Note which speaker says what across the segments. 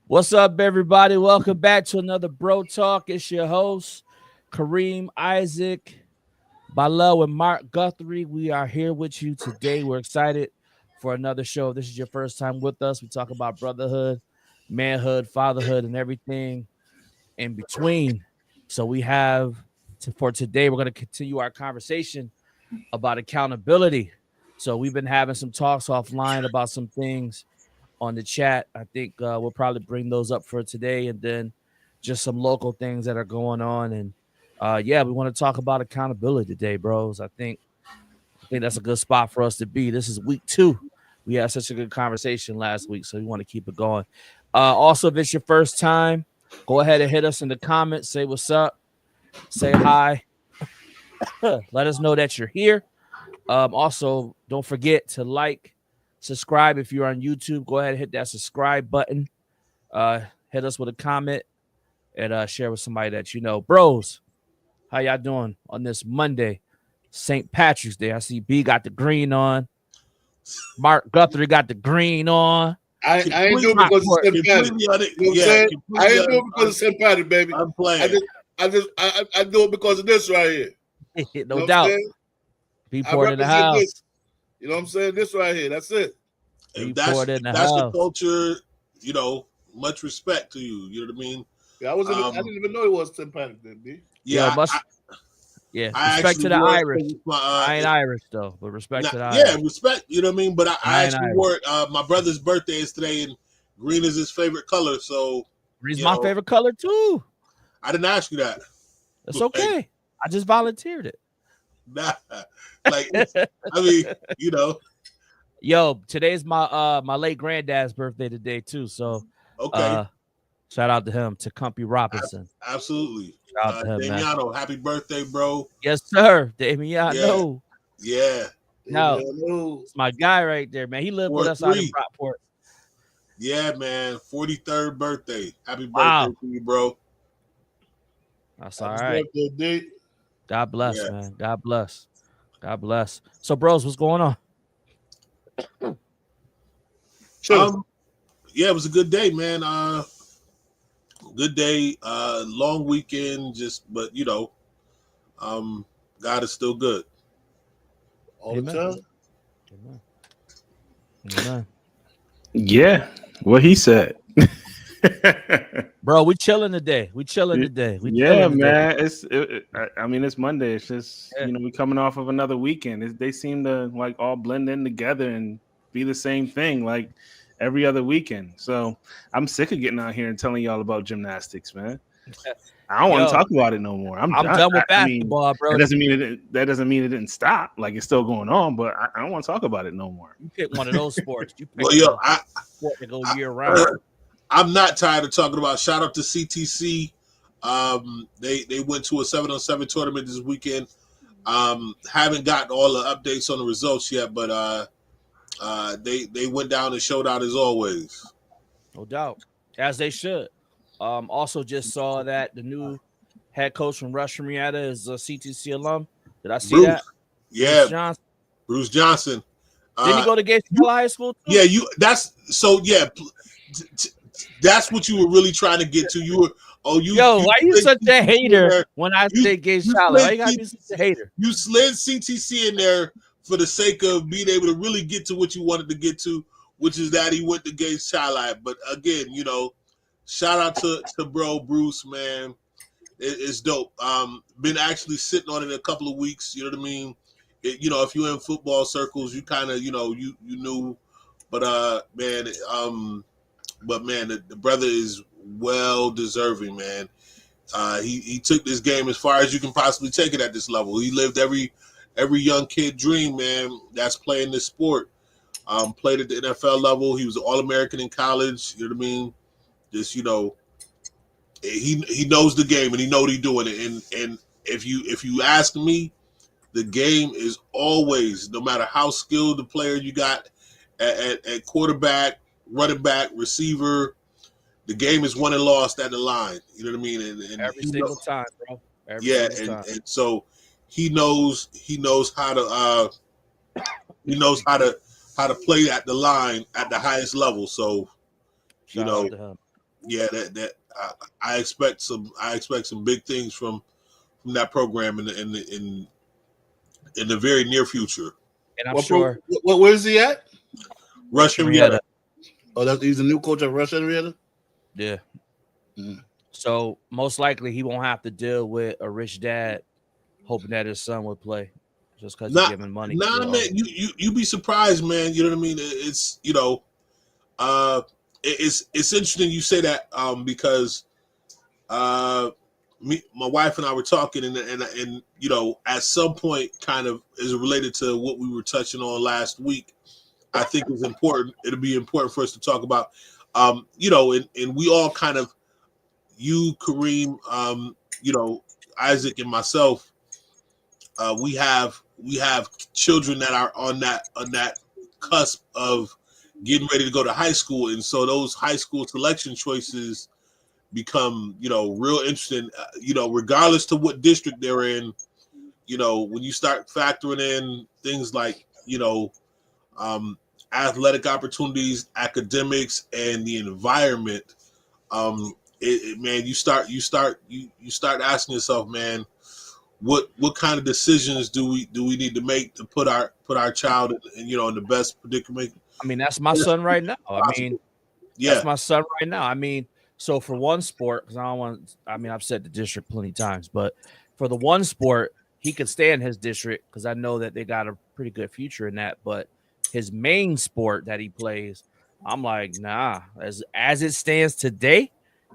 Speaker 1: What's up, everybody? Welcome back to another Bro Talk. It's your host, Kareem Isaac, Balo, and Mark Guthrie. We are here with you today. We're excited for another show. If this is your first time with us, we talk about brotherhood, manhood, fatherhood, and everything in between. So we have for today, we're going to continue our conversation about accountability. So we've been having some talks offline about some things on the chat. I think we'll probably bring those up for today, and then just some local things that are going on. And yeah, we want to talk about accountability today, bros. I think that's a good spot for us to be. This is week 2. We had such a good conversation last week, so we want to keep it going. Also, if it's your first time, go ahead and hit us in the comments. Say what's up. Say hi. Let us know that you're here. Also, don't forget to like, subscribe if you're on YouTube. Go ahead and hit that subscribe button. Hit us with a comment and share with somebody that you know. Bros, how y'all doing on this Monday, St. Patrick's Day? I see B got the green on. Mark Guthrie got the green on.
Speaker 2: I ain't doing it because it's St. Patrick. You know what I'm saying? I ain't doing it because it's St. Patrick, baby.
Speaker 3: I'm playing.
Speaker 2: I do it because of this right here.
Speaker 1: No doubt. Be poured in the house.
Speaker 2: This. You know what I'm saying? This right here. That's it.
Speaker 3: If that's the culture, you know, much respect to you. You know what I mean?
Speaker 2: Yeah, I didn't even know it was St. Patrick's Day, B.
Speaker 1: Yeah, respect to the Irish. I ain't Irish though, but respect to the Irish.
Speaker 3: Yeah, respect. You know what I mean? But I actually wore my brother's birthday is today, and green is his favorite color. So
Speaker 1: green's my favorite color too.
Speaker 3: I didn't ask you that.
Speaker 1: It's okay. I just volunteered it.
Speaker 3: Nah, like I mean, you know.
Speaker 1: Yo, today's my late granddad's birthday today too. So
Speaker 3: okay.
Speaker 1: Shout out to him, to Cumpy Robinson.
Speaker 3: Absolutely.
Speaker 1: Shout out to him,
Speaker 3: Damiano,
Speaker 1: man.
Speaker 3: Happy birthday, bro.
Speaker 1: Yes, sir. Damiano.
Speaker 3: Yeah.
Speaker 1: No, it's my guy right there, man. He lived with us out in Brockport.
Speaker 3: Yeah, man. 43rd birthday. Happy birthday to you, bro.
Speaker 1: That's all right. God bless, man. God bless. God bless. So, bros, what's going on?
Speaker 3: Yeah, it was a good day, man. Good day, long weekend, but you know, God is still good.
Speaker 2: All the time.
Speaker 1: Amen.
Speaker 4: Yeah, what he said.
Speaker 1: Bro, we chilling today.
Speaker 4: Yeah, man. I mean, it's Monday. It's just you know, we coming off of another weekend. They seem to like all blend in together and be the same thing like every other weekend. So I'm sick of getting out here and telling y'all about gymnastics, man. I don't want to talk about it no more. I'm
Speaker 1: done with basketball, bro.
Speaker 4: That doesn't mean it didn't stop. Like it's still going on, but I don't want to talk about it no more.
Speaker 1: You pick one of those sports. You pick sport to go year round.
Speaker 3: I'm not tired of talking about. Shout out to CTC. They went to a 7-on-7 tournament this weekend. Haven't gotten all the updates on the results yet, but they went down and showed out as always.
Speaker 1: No doubt, as they should. Also, just saw that the new head coach from Rush Henrietta is a CTC alum. Did I see that?
Speaker 3: Yeah, Bruce Johnson.
Speaker 1: Didn't he go to Gates High School too?
Speaker 3: Yeah, that's what you were really trying to get to.
Speaker 1: Why you such a hater when I say Gates Charlotte? Why you gotta be such a hater?
Speaker 3: You slid CTC in there for the sake of being able to really get to what you wanted to get to, which is that he went to Gates Charlotte. But again, you know, shout out to bro Bruce, man. It's dope. Been actually sitting on it a couple of weeks. You know what I mean? You know, if you're in football circles, you kind of, you know, you knew. But man, the brother is well deserving, man. He took this game as far as you can possibly take it at this level. He lived every young kid dream, man, that's playing this sport. Played at the NFL level. He was an All-American in college. You know what I mean? Just, you know, he knows the game and he know what he's doing. And if you ask me, the game is always, no matter how skilled the player you got at quarterback, running back, receiver, the game is won and lost at the line. You know what I mean? And
Speaker 1: every single time, bro.
Speaker 3: And so he knows how to play at the line at the highest level. So
Speaker 1: Shout out to him.
Speaker 3: Yeah, I expect some big things from that program in the very near future.
Speaker 1: And I'm sure.
Speaker 2: Where is he at?
Speaker 3: Rush Henrietta.
Speaker 2: Oh, he's the new coach at Rush Henrietta?
Speaker 1: Yeah. So most likely he won't have to deal with a rich dad hoping that his son would play just because he's giving money.
Speaker 3: Man, you be surprised, man. You know what I mean? It's it's interesting you say that because my wife and I were talking and at some point kind of is related to what we were touching on last week. I think it's important. It'll be important for us to talk about, and we all kind of, you, Kareem, Isaac and myself, we have children that are on that cusp of getting ready to go to high school, and so those high school selection choices become real interesting. Regardless to what district they're in, when you start factoring in things like athletic opportunities, academics, and the environment, man, you start asking yourself, man, what kind of decisions do we need to make to put our child in the best predicament?
Speaker 1: I mean, that's my son right now. That's my son right now. I mean, so for one sport, because I've said the district plenty of times, but for the one sport, he could stay in his district because I know that they got a pretty good future in that. But his main sport that he plays, I'm like, nah. As it stands today,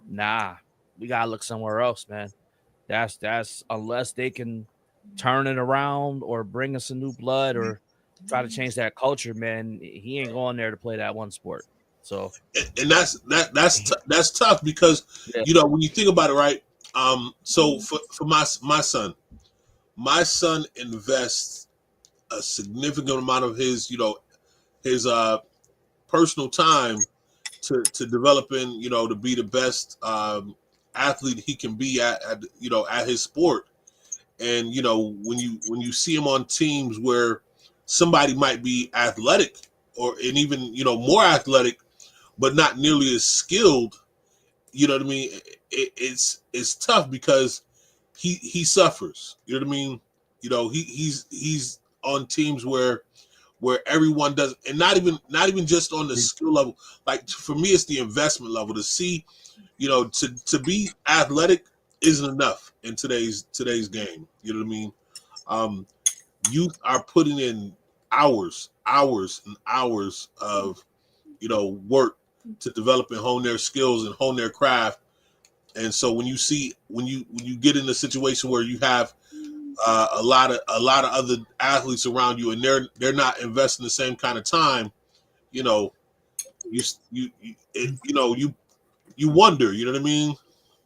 Speaker 1: nah. We gotta look somewhere else, man. That's unless they can turn it around or bring us some new blood or try to change that culture, man. He ain't going there to play that one sport. So,
Speaker 3: and that's tough because when you think about it, right? So for my son invests a significant amount of his personal time to developing to be the best athlete he can be at his sport. And when you see him on teams where somebody might be athletic and even more athletic but not nearly as skilled, you know what I mean, it's tough because he suffers, you know what I mean. He's on teams where everyone does, and not even just on the skill level. Like for me, it's the investment level to see, to be athletic isn't enough in today's game. You know what I mean? Youth are putting in hours and hours of work to develop and hone their skills and hone their craft. And so when you get in a situation where you have a lot of other athletes around you and they're not investing the same kind of time, you wonder, you know what I mean?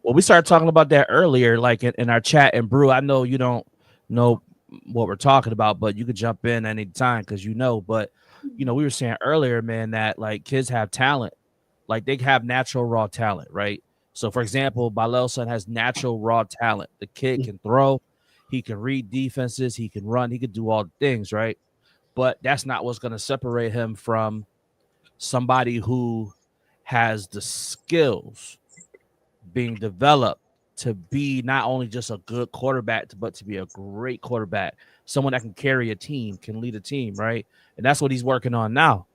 Speaker 1: Well, we started talking about that earlier, like in our chat. And bRho, I know you don't know what we're talking about, but you could jump in any time because But we were saying earlier, man, that like kids have talent, like they have natural raw talent, right? So, for example, bRho's son has natural raw talent. The kid can throw, he can read defenses, he can run, he can do all the things, right? But that's not what's going to separate him from somebody who has the skills being developed to be not only just a good quarterback, but to be a great quarterback, someone that can carry a team, can lead a team, right? And that's what he's working on now.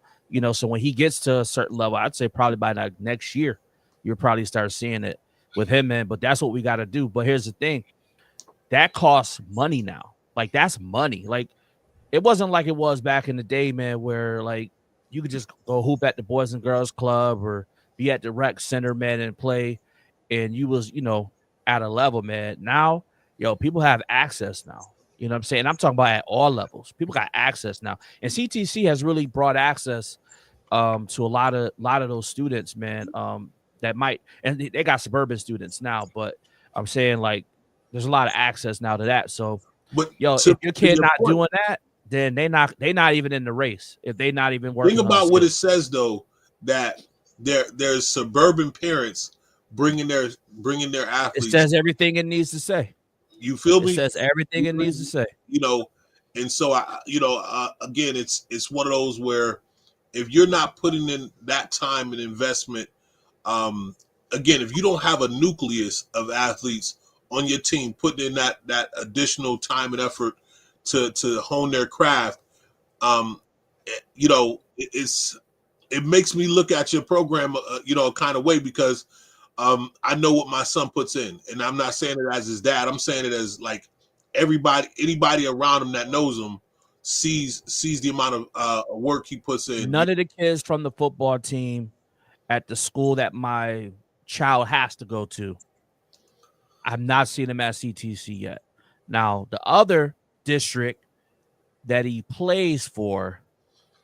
Speaker 1: So when he gets to a certain level, I'd say probably by next year, you'll probably start seeing it with him, man. But that's what we got to do. But here's the thing. That costs money now. Like, that's money. Like, it wasn't like it was back in the day, man, where, like, you could just go hoop at the Boys and Girls Club or be at the rec center, man, and play. And you was, at a level, man. Now, people have access now. You know what I'm saying? I'm talking about at all levels. People got access now. And CTC has really brought access to a lot of those students, man, that might, and they got suburban students now, but I'm saying, like, there's a lot of access now to that. So, if your kid not doing that, then they not even in the race. If they not even working.
Speaker 3: Think about what it says though, that there's suburban parents bringing their athletes.
Speaker 1: It says everything it needs to say.
Speaker 3: You feel me?
Speaker 1: It says everything it needs to say.
Speaker 3: And so again, it's one of those where if you're not putting in that time and investment Again, if you don't have a nucleus of athletes on your team putting in that additional time and effort to hone their craft, it makes me look at your program, a kind of way, because I know what my son puts in, and I'm not saying it as his dad. I'm saying it as like anybody around him that knows him sees the amount of work he puts in.
Speaker 1: None of the kids from the football team at the school that my child has to go to, I've not seen him at CTC yet. Now, the other district that he plays for,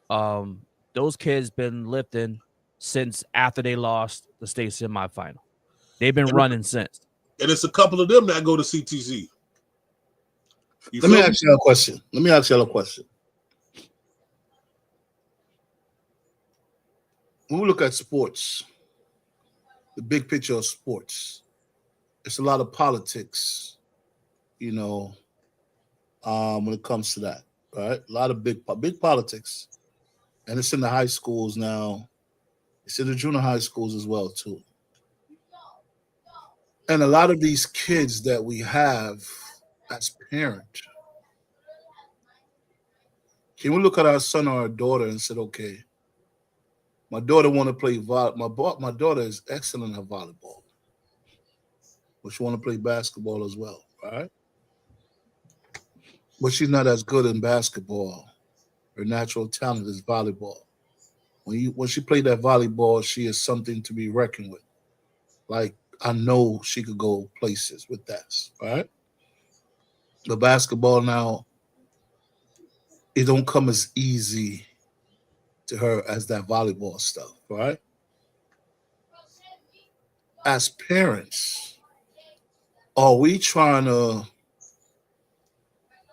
Speaker 1: those kids been lifting since after they lost the state semifinal. They've been running since.
Speaker 3: And it's a couple of them that go to CTC.
Speaker 2: Let me ask you a question. When we look at sports, the big picture of sports, it's a lot of politics, when it comes to that, right? A lot of big politics. And it's in the high schools now. It's in the junior high schools as well, too. And a lot of these kids that we have as parents, can we look at our son or our daughter and say, okay, my daughter want to play volleyball. My daughter is excellent at volleyball, but she want to play basketball as well, right? But she's not as good in basketball. Her natural talent is volleyball. When she played that volleyball, she is something to be reckoned with. Like, I know she could go places with that, right? The basketball now, it don't come as easy to her as that volleyball stuff, right? As parents, are we trying to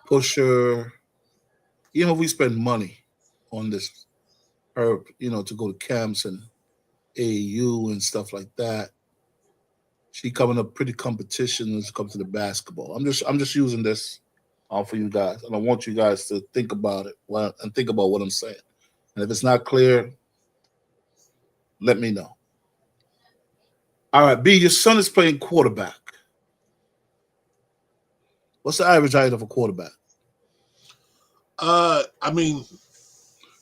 Speaker 2: push her? We spend money on this, her, to go to camps and AAU and stuff like that. She coming up pretty competition when it comes to the basketball. I'm just using this for you guys, and I want you guys to think about it and think about what I'm saying. And if it's not clear, let me know. All right, B, your son is playing quarterback. What's the average height of a quarterback?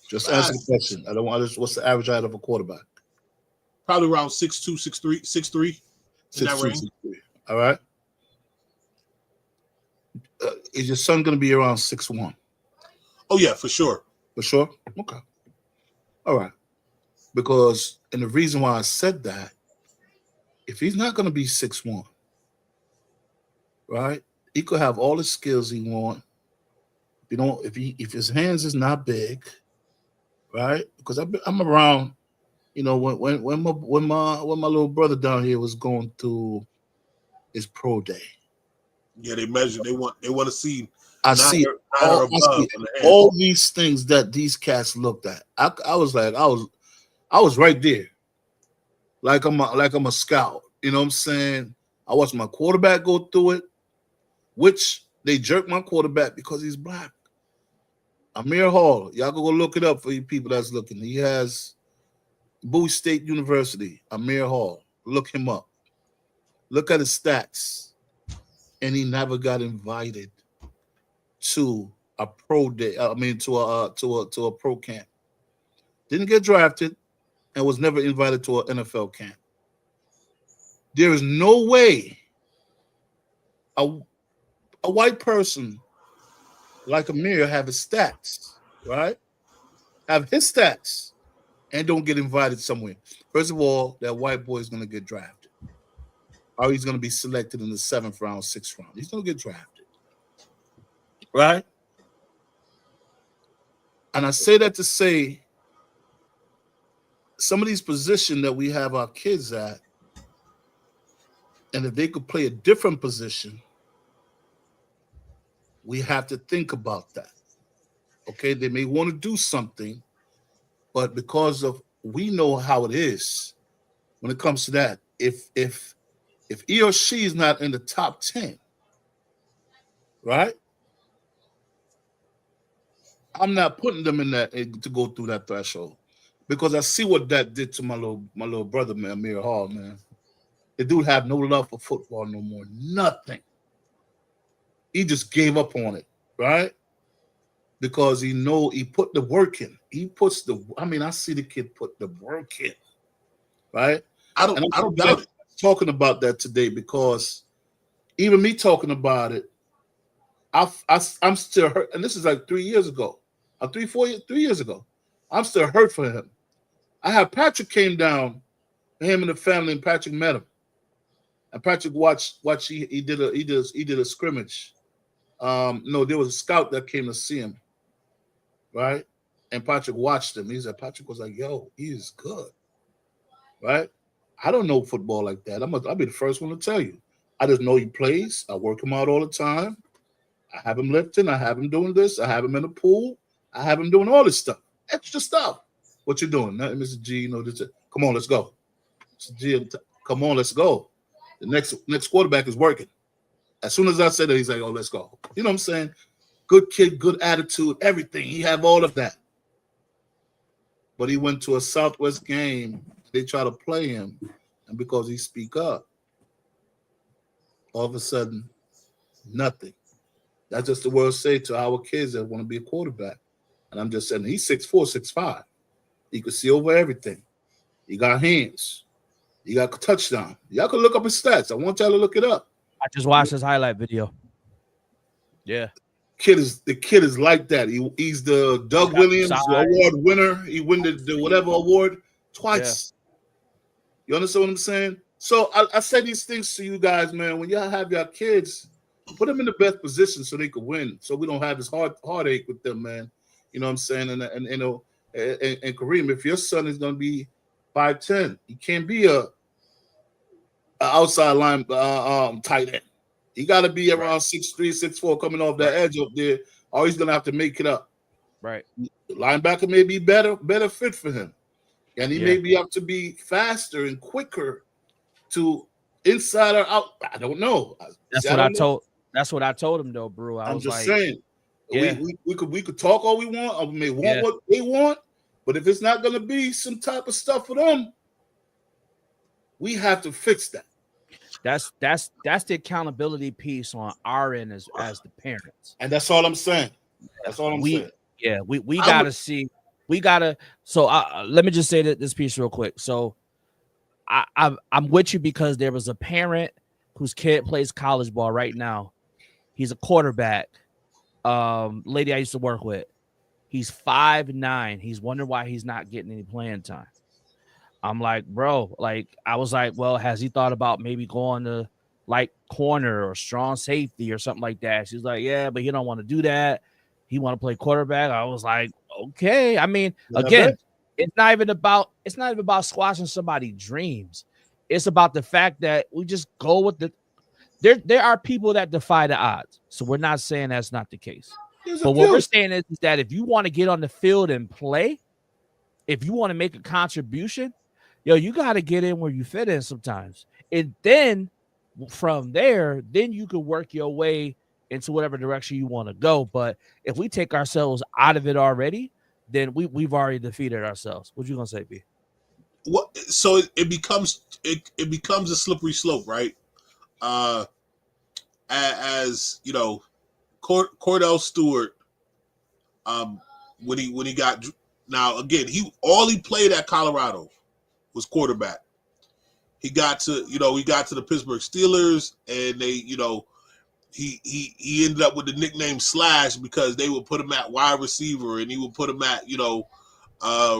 Speaker 3: Just
Speaker 2: answer the question. I don't want to. What's the average height of a quarterback?
Speaker 3: Probably around 6'2", 6'3", 6'3", in that range.
Speaker 2: 6'3". All right. Is your son going to be around 6'1"?
Speaker 3: Oh yeah, for sure.
Speaker 2: For sure. Okay. All right. Because, and the reason why I said that, if he's not going to be 6'1", right? He could have all the skills he want. If his hands is not big, right? Because I'm around, when my little brother down here was going through his pro day.
Speaker 3: Yeah, they measure. They want to see.
Speaker 2: I see all these things that these cats looked at. I was like, I was right there, like I'm a scout. You know what I'm saying? I watched my quarterback go through it, which they jerked my quarterback because he's black. Amir Hall, y'all go look it up for you people that's looking. He has Bowie State University, Amir Hall. Look him up. Look at his stats. And he never got invited to a pro day. To a pro camp. Didn't get drafted and was never invited to an NFL camp. There is no way a white person like Amir have his stats, right? Have his stats and don't get invited somewhere. First of all, that white boy is going to get drafted. Or he's going to be selected in the 7th round, 6th round. He's going to get drafted. Right? And I say that to say some of these positions that we have our kids at, and if they could play a different position, we have to think about that. Okay, they may want to do something, but because of we know how it is when it comes to that, if he or she is not in the top 10, right? I'm not putting them in that to go through that threshold because I see what that did to my little brother, man, Amir Hall, man. The dude have no love for football no more. Nothing. He just gave up on it, right? Because he put the work in. I see the kid put the work in, right?
Speaker 3: I don't doubt it.
Speaker 2: Talking about that today because even me talking about it, I'm still hurt. And this is like 3 years ago, 3 years ago. I'm still hurt for him. I had Patrick came down, him and the family, and Patrick met him. And Patrick watched he did a scrimmage. No, there was a scout that came to see him, right? And Patrick watched him. Patrick was like, "Yo, he is good," right? I don't know football like that. I'll be the first one to tell you. I just know he plays. I work him out all the time. I have him lifting. I have him doing this. I have him in the pool. I have him doing all this stuff, extra stuff. What you doing, Mr. G? This. Come on, let's go. Mr. G, come on, let's go. The next quarterback is working. As soon as I said that, he's like, "Oh, let's go." You know what I'm saying? Good kid, good attitude, everything. He have all of that. But he went to a Southwest game. They try to play him, and because he speak up, all of a sudden, nothing. That's just the word say to our kids that want to be a quarterback. And I'm just saying, he's 6'4", 6'5". He could see over everything. He got hands. He got a touchdown. Y'all can look up his stats. I want y'all to look it up.
Speaker 1: I just watched his highlight video. Yeah.
Speaker 2: The kid is like that. He's the Doug Williams award winner. He won the whatever award twice. Yeah. You understand what I'm saying? So I say these things to you guys, man. When y'all have your kids, put them in the best position so they can win. So we don't have this heartache with them, man. You know what I'm saying? And Kareem, if your son is going to be 5'10", he can't be a outside line tight end. He got to be around 6'3", 6'4", coming off that edge up there, or he's going to have to make it up.
Speaker 1: Right.
Speaker 2: The linebacker may be better fit for him. And he may be up to be faster and quicker to inside or out. I don't know.
Speaker 1: That's what I told him though, bro.
Speaker 2: I'm just saying. Yeah. We could talk all we want. Or we may want what they want, but if it's not going to be some type of stuff for them, we have to fix that.
Speaker 1: That's the accountability piece on our end as the parents.
Speaker 2: And that's all I'm saying. That's all I'm saying.
Speaker 1: Yeah, we gotta see. We gotta. So let me just say this piece real quick. So I'm with you because there was a parent whose kid plays college ball right now. He's a quarterback. Lady I used to work with. He's 5'9". He's wondering why he's not getting any playing time. I'm like, bro, I was like, well, has he thought about maybe going to corner or strong safety or something like that? She's like, yeah, but he don't want to do that. He want to play quarterback. I was like, okay. I mean, again, it's not even about squashing somebody's dreams. It's about the fact that we just go with there are people that defy the odds. So we're not saying that's not the case. But what we're saying is that if you want to get on the field and play, if you want to make a contribution, you got to get in where you fit in sometimes. And then from there, then you can work your way into whatever direction you want to go. But if we take ourselves out of it already, then we've already defeated ourselves. What you gonna say, B?
Speaker 3: What? So it becomes a slippery slope, right? As you know, Cordell Stewart, when he got now again, he played at Colorado was quarterback. He got to the Pittsburgh Steelers, and they, he ended up with the nickname Slash because they would put him at wide receiver and he would put him at,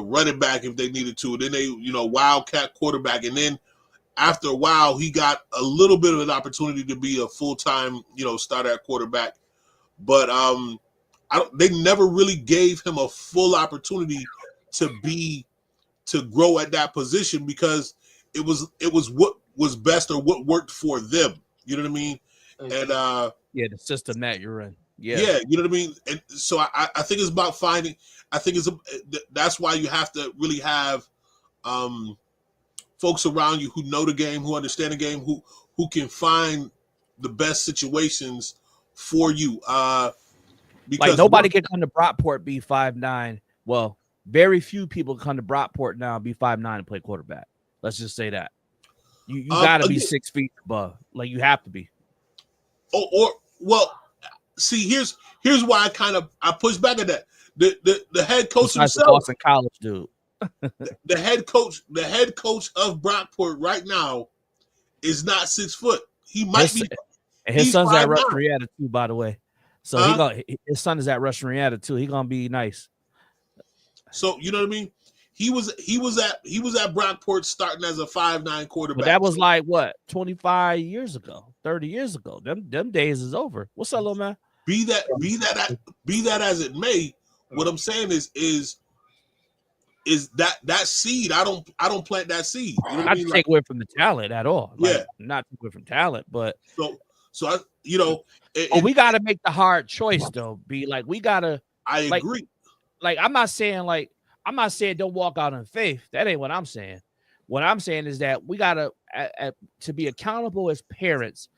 Speaker 3: running back if they needed to. Then they, wildcat quarterback. And then after a while, he got a little bit of an opportunity to be a full-time, starter at quarterback. But they never really gave him a full opportunity to grow at that position because it was what was best or what worked for them. You know what I mean? And
Speaker 1: the system that you're in. Yeah,
Speaker 3: you know what I mean? And so I think it's about finding. I think that's why you have to really have folks around you who know the game, who understand the game, who can find the best situations for you. Because
Speaker 1: nobody can come to Brockport be 5'9". Well, Very few people come to Brockport now and be 5'9" and play quarterback. Let's just say that. You got to be 6 feet above. Like, you have to be.
Speaker 3: Well, see, here's why I push back at that. The head coach
Speaker 1: Besides
Speaker 3: himself,
Speaker 1: the Boston College dude.
Speaker 3: the head coach of Brockport right now is not 6 foot. He might be.
Speaker 1: And his son's at Russian Riata too, by the way. So his son is at Russian Riata too. He gonna be nice.
Speaker 3: So you know what I mean? He was at Brockport starting as a 5'9" quarterback.
Speaker 1: But that was like what, 25 years ago, 30 years ago. Them days is over. What's up, little man?
Speaker 3: Be that as it may, what I'm saying is that seed. I don't plant that seed. You know
Speaker 1: not to take away from the talent at all.
Speaker 3: Yeah,
Speaker 1: not to take away from talent, but
Speaker 3: so I, you know.
Speaker 1: We got to make the hard choice though. Be like, we gotta.
Speaker 3: I agree.
Speaker 1: Like I'm not saying don't walk out in faith. That ain't what I'm saying. What I'm saying is that we gotta to be accountable as parents.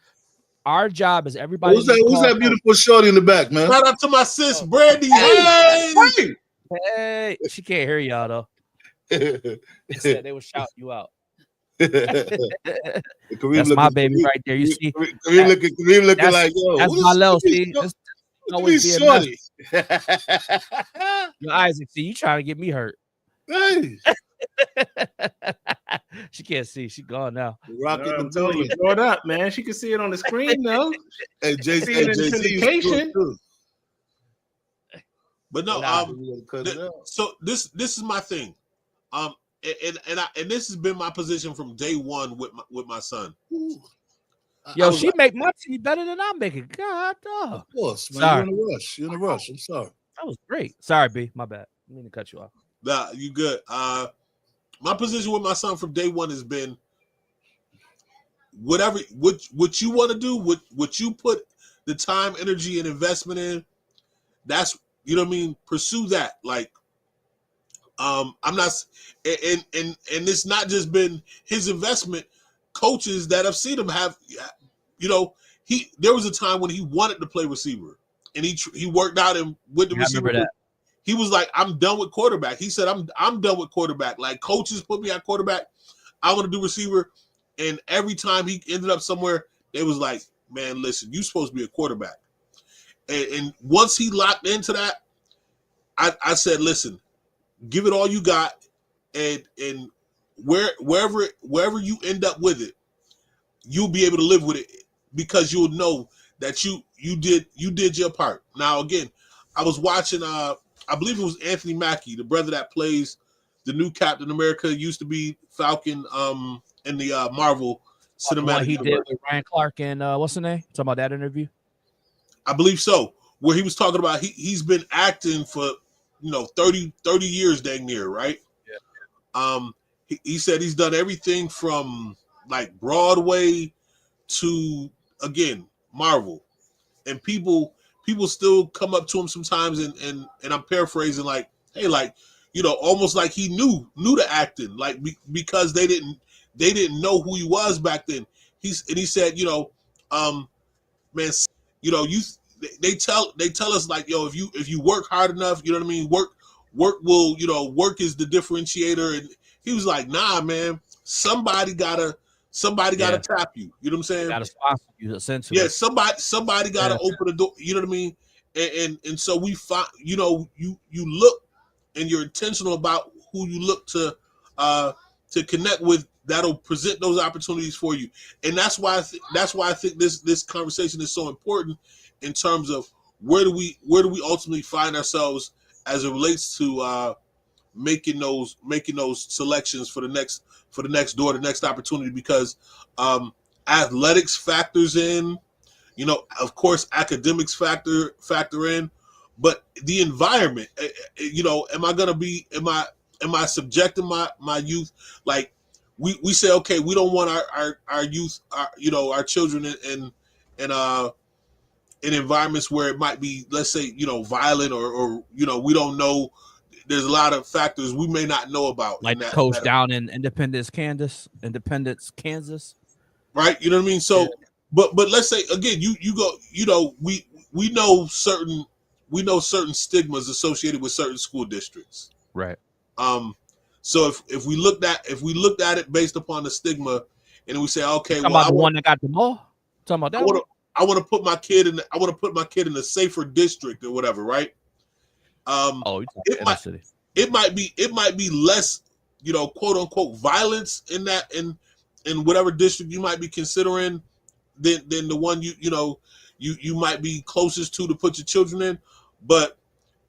Speaker 1: Our job is everybody.
Speaker 2: Who's that beautiful shorty in the back, man?
Speaker 3: Shout out to my sis, Brandy.
Speaker 1: Hey, she can't hear y'all though. They said they were shouting you out. That's my baby right there. You see,
Speaker 2: Kareem looking like, yo,
Speaker 1: that's my little. See,
Speaker 2: always be shorty.
Speaker 1: Yo, Isaac, see, you trying to get me hurt.
Speaker 2: Hey.
Speaker 1: She can't see. She gone now.
Speaker 2: Rocking
Speaker 4: the throw it up, man. She can see it on the screen though.
Speaker 2: Hey,
Speaker 4: see it in syndication.
Speaker 3: But no, so this is my thing. And this has been my position from day one with my son.
Speaker 1: Yo, she make my tea better than I'm making. God, dog.
Speaker 2: Of course, man. You're in a rush. I'm sorry.
Speaker 1: That was great. Sorry, B. My bad. I didn't mean to cut you off.
Speaker 3: Nah, you good. My position with my son from day one has been whatever what you want to do, what you put the time, energy, and investment in. That's, you know what I mean. Pursue that. Like, I'm not, and it's not just been his investment. Coaches that I've seen him have, you know, there was a time when he wanted to play receiver, and he worked out and with the receiver. He was like, I'm done with quarterback. He said, I'm done with quarterback. Like, coaches put me at quarterback. I want to do receiver. And every time he ended up somewhere, they was like, man, listen, you're supposed to be a quarterback. And once he locked into that, I said, listen, give it all you got, and wherever you end up with it, you'll be able to live with it, because you'll know that you did your part. Now, again, I was watching I believe it was Anthony Mackie, the brother that plays the new Captain America, used to be Falcon in the Marvel cinematic.
Speaker 1: He did with Ryan Clark and what's the name? Talking about that interview?
Speaker 3: I believe so. Where he was talking about he's been acting for 30 years dang near, right? Yeah. He said he's done everything from like Broadway to, again, Marvel. And people still come up to him sometimes and I'm paraphrasing, like, hey, like, almost like he knew the acting, like, because they didn't know who he was back then. He said, man, they tell us, like, yo, if you work hard enough, you know what I mean, work will, work is the differentiator. And he was like, nah, man, somebody gotta tap you. You know what I'm saying?
Speaker 1: Gotta sponsor you, essentially.
Speaker 3: Yeah, somebody gotta open the door. You know what I mean? And so we find, you look, and you're intentional about who you look to connect with. That'll present those opportunities for you. And that's why I think this conversation is so important in terms of where do we ultimately find ourselves as it relates to making those selections for the next door, the next opportunity, because athletics factors in, of course, academics factor in, but the environment, am I subjecting my youth? Like, we say, okay, we don't want our youth, our children in environments where it might be, let's say, violent or we don't know. There's a lot of factors we may not know about.
Speaker 1: Like the coach down in Independence, Kansas.
Speaker 3: Right. You know what I mean? So, yeah. but let's say, again, you go, we know certain stigmas associated with certain school districts.
Speaker 1: Right.
Speaker 3: So if we looked at it based upon the stigma, and we say, okay,
Speaker 1: talking about the one that got the mall. Talking about that one.
Speaker 3: I want to put my kid in. I want to put my kid in a safer district or whatever, right? It might be less, quote unquote, violence in that in whatever district you might be considering than the one you might be closest to put your children in. But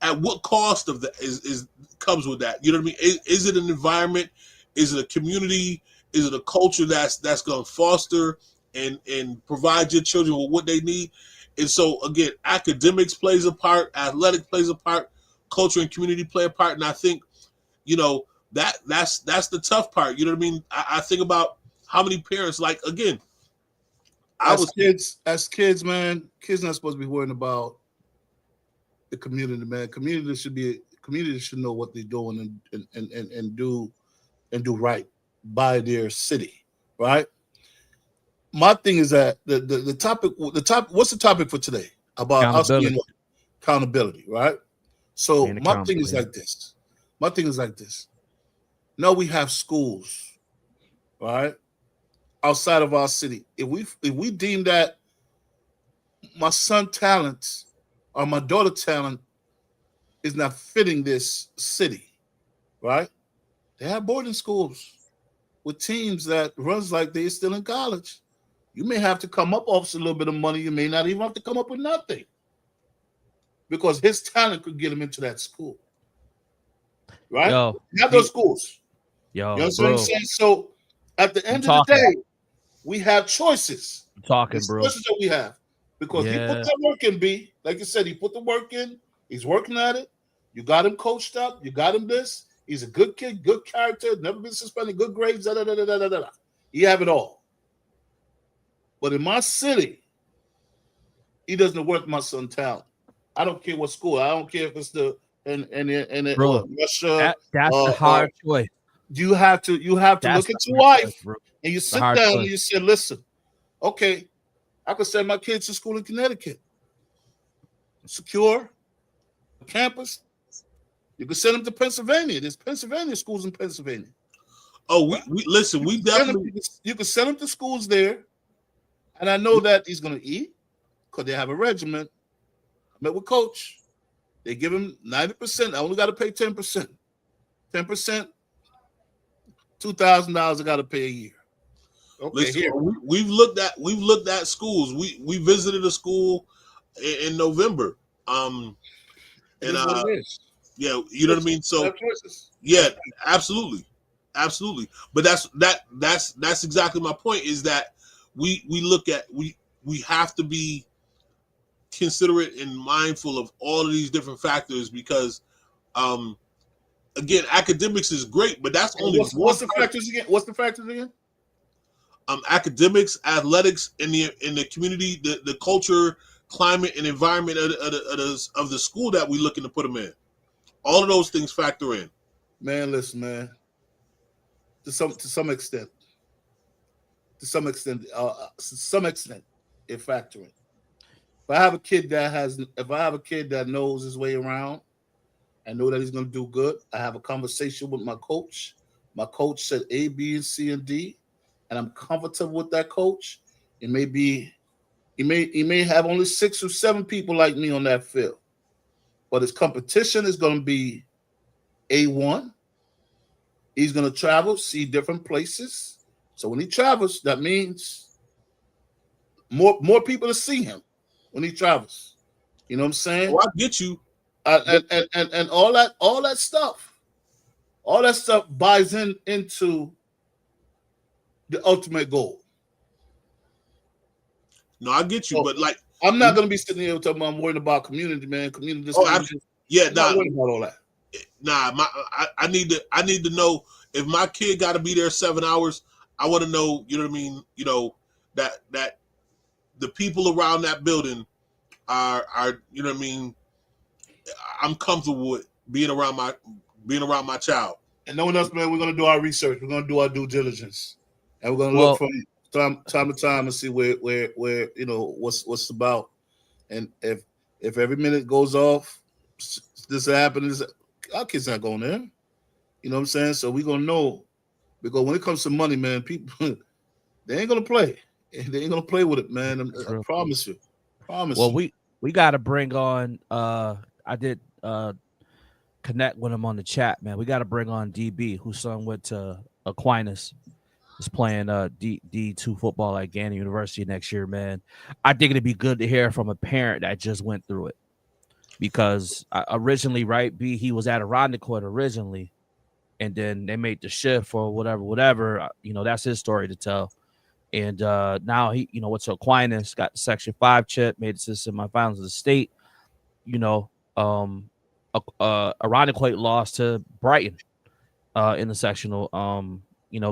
Speaker 3: at what cost of that is comes with that? You know what I mean? Is it an environment? Is it a community? Is it a culture that's going to foster and provide your children with what they need? And so again, academics plays a part, athletic plays a part, culture and community play a part. And I think, that's the tough part. You know what I mean? I think about how many parents, like, again,
Speaker 2: as kids, man, kids not supposed to be worrying about the community, man. Community should know what they're doing and do right by their city, right? My thing is that the topic. What's the topic for today? About us being accountability, right? So my thing is like this. Now we have schools, right, outside of our city. If we deem that my son talent or my daughter talent is not fitting this city, right? They have boarding schools with teams that runs like they're still in college. You may have to come up off a little bit of money. You may not even have to come up with nothing because his talent could get him into that school, right? You have those schools. You know what I'm saying? So at the end of the day, we have choices.
Speaker 1: Choices
Speaker 2: that we have because he put that work in. B, like you said, he put the work in. He's working at it. You got him coached up. You got him this. He's a good kid, good character, never been suspended, good grades. You have it all. But in my city, he doesn't work my son's talent. I don't care what school. I don't care if it's the Russia.
Speaker 1: That's a hard choice.
Speaker 2: You have to look at your wife and you sit down and you say, listen, okay, I could send my kids to school in Connecticut. Secure campus. You can send them to Pennsylvania. There's Pennsylvania schools in Pennsylvania.
Speaker 3: Oh, we definitely
Speaker 2: you can send them to schools there. And I know that he's going to eat because they have a regimen. I met with coach. They give him 90%. I only got to pay 10%. 10%, $2,000 I got to pay a year. Okay,
Speaker 3: listen, we've looked at schools. We visited a school in November. Yeah, you know what I mean? So yeah, absolutely. But that's exactly my point, is that we look at we have to be considerate and mindful of all of these different factors because again, academics is great, but that's only
Speaker 2: what's the factors again?
Speaker 3: Academics, athletics, in the community, the culture, climate, and environment of the school that we're looking to put them in. All of those things factor in.
Speaker 2: Man, listen, man. To some extent, it factor in. If I have a kid that knows his way around, I know that he's going to do good. I have a conversation with my coach. My coach said A, B, and C, and D, and I'm comfortable with that coach. It may be, he may have only 6 or 7 people like me on that field, but his competition is going to be A1. He's going to travel, see different places. So when he travels, that means more people to see him when he travels. You know what I'm saying?
Speaker 3: Oh, I get you.
Speaker 2: And all that stuff buys into the ultimate goal.
Speaker 3: No, I get you, but like
Speaker 2: I'm not gonna be sitting here talking about I'm worried about community, man. Community.
Speaker 3: Yeah,
Speaker 2: I'm not worried about all that.
Speaker 3: Nah, I need to know if my kid got to be there 7 hours. I want to know, you know what I mean? You know that the people around that building are you know what I mean? I'm comfortable with being around my child.
Speaker 2: And no one else, man. We're gonna do our research. We're gonna do our due diligence, and we're gonna look from time to time and see where you know what's about. And if every minute goes off, this happens, our kids not going there. You know what I'm saying? So we gonna know, because when it comes to money, man, people they ain't gonna play. They ain't gonna play with it, man. I promise you.
Speaker 1: Well, we got to bring on. I did connect with him on the chat, man. We got to bring on DB, whose son went to Aquinas. Is playing D2 football at Gannett University next year, man. I think it'd be good to hear from a parent that just went through it, because originally, right, he was at Irondequoit originally, and then they made the shift or whatever. That's his story to tell. And now he, went to Aquinas, got the Section 5 chip, made it to the semifinals of the state. Irondequoit lost to Brighton in the sectional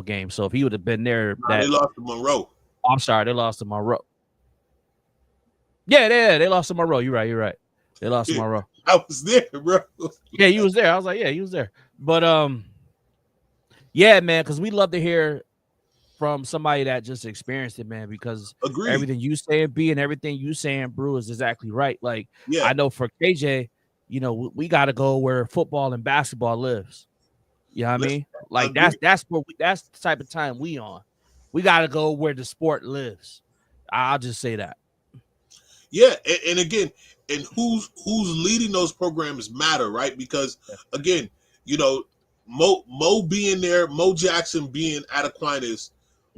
Speaker 1: game. So if he would have been there,
Speaker 3: they lost to Monroe.
Speaker 1: I'm sorry, they lost to Monroe. Yeah, they lost to Monroe. You're right. They lost to Monroe.
Speaker 3: I was there, bro.
Speaker 1: Yeah, you was there. I was like, yeah, you was there. But yeah, man, because we love to hear from somebody that just experienced it, man. Because everything you saying, B, and everything you saying, Brew, is exactly right. Like, I know for KJ, we got to go where football and basketball lives. You know what I mean? Like that's the type of time we on. We got to go where the sport lives. I'll just say that.
Speaker 3: Yeah, and again, and who's leading those programs matter, right? Because again, Mo being there, Mo Jackson being at Aquinas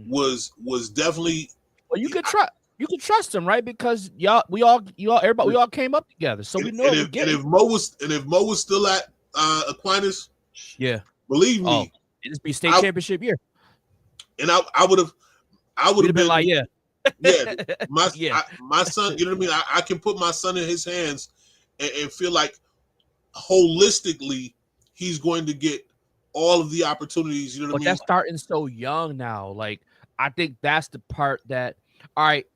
Speaker 3: was definitely.
Speaker 1: Well, you could trust him, right? Because we all came up together, so we know.
Speaker 3: And if Mo was still at Aquinas,
Speaker 1: yeah,
Speaker 3: believe me,
Speaker 1: it'd be state championship year.
Speaker 3: And I would have
Speaker 1: been like, yeah.
Speaker 3: My son, you know what I mean? I can put my son in his hands and feel like holistically he's going to get all of the opportunities. You know what I mean?
Speaker 1: But that's starting so young now. Like, I think that's the part that, all right,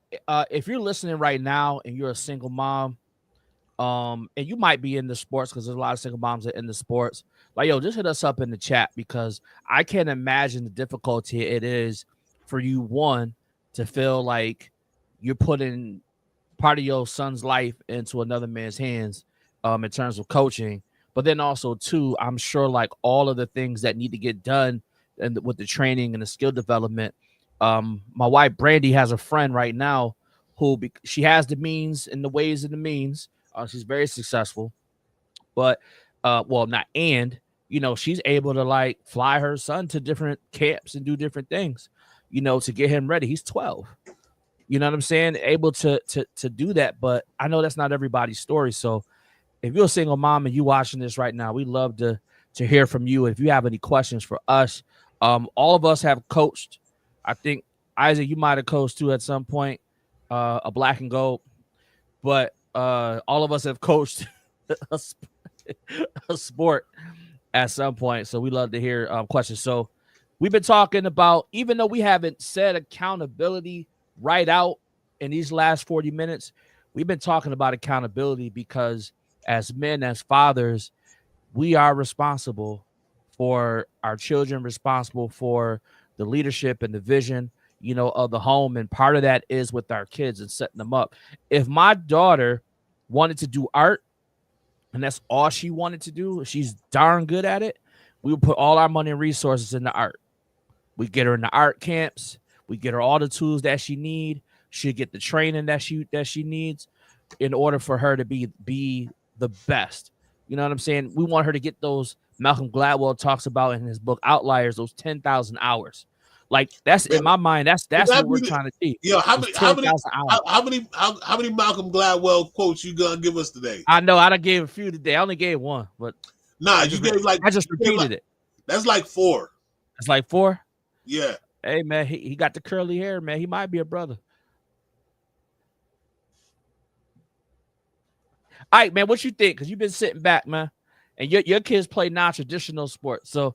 Speaker 1: if you're listening right now and you're a single mom, and you might be in the sports, because there's a lot of single moms that are in the sports, like, yo, just hit us up in the chat, because I can't imagine the difficulty it is for you, one, to feel like you're putting part of your son's life into another man's hands in terms of coaching. But then also, two, I'm sure like all of the things that need to get done and with the training and the skill development. My wife, Brandy, has a friend right now who she has the means and the ways and the means. She's very successful. But, she's able to like fly her son to different camps and do different things, to get him ready. He's 12. You know what I'm saying? Able to do that. But I know that's not everybody's story. So if you're a single mom and you watching this right now, we'd love to hear from you. If you have any questions for us, all of us have coached. I think, Isaac, you might have coached too at some point, a black and gold. But all of us have coached a sport at some point. So we love to hear questions. So we've been talking about, even though we haven't said accountability right out in these last 40 minutes, we've been talking about accountability because as men, as fathers, we are responsible for our children, responsible for the leadership and the vision, of the home. And part of that is with our kids and setting them up. If my daughter wanted to do art and that's all she wanted to do, she's darn good at it, we would put all our money and resources into art. We get her in the art camps. We get her all the tools that she needs. She'll get the training that she needs in order for her to be the best. You know what I'm saying? We want her to get those Malcolm Gladwell talks about in his book Outliers, those 10,000 hours. Like that's in my mind. That's what we're trying to see.
Speaker 3: Yeah, how many Malcolm Gladwell quotes you gonna give us today?
Speaker 1: I know I done gave a few today. I only gave one, but
Speaker 3: I
Speaker 1: just repeated it.
Speaker 3: That's like 4.
Speaker 1: It's like 4.
Speaker 3: Yeah.
Speaker 1: Hey man, he got the curly hair, man. He might be a brother. All right, man. What you think? Because you've been sitting back, man, and your kids play non-traditional sports. So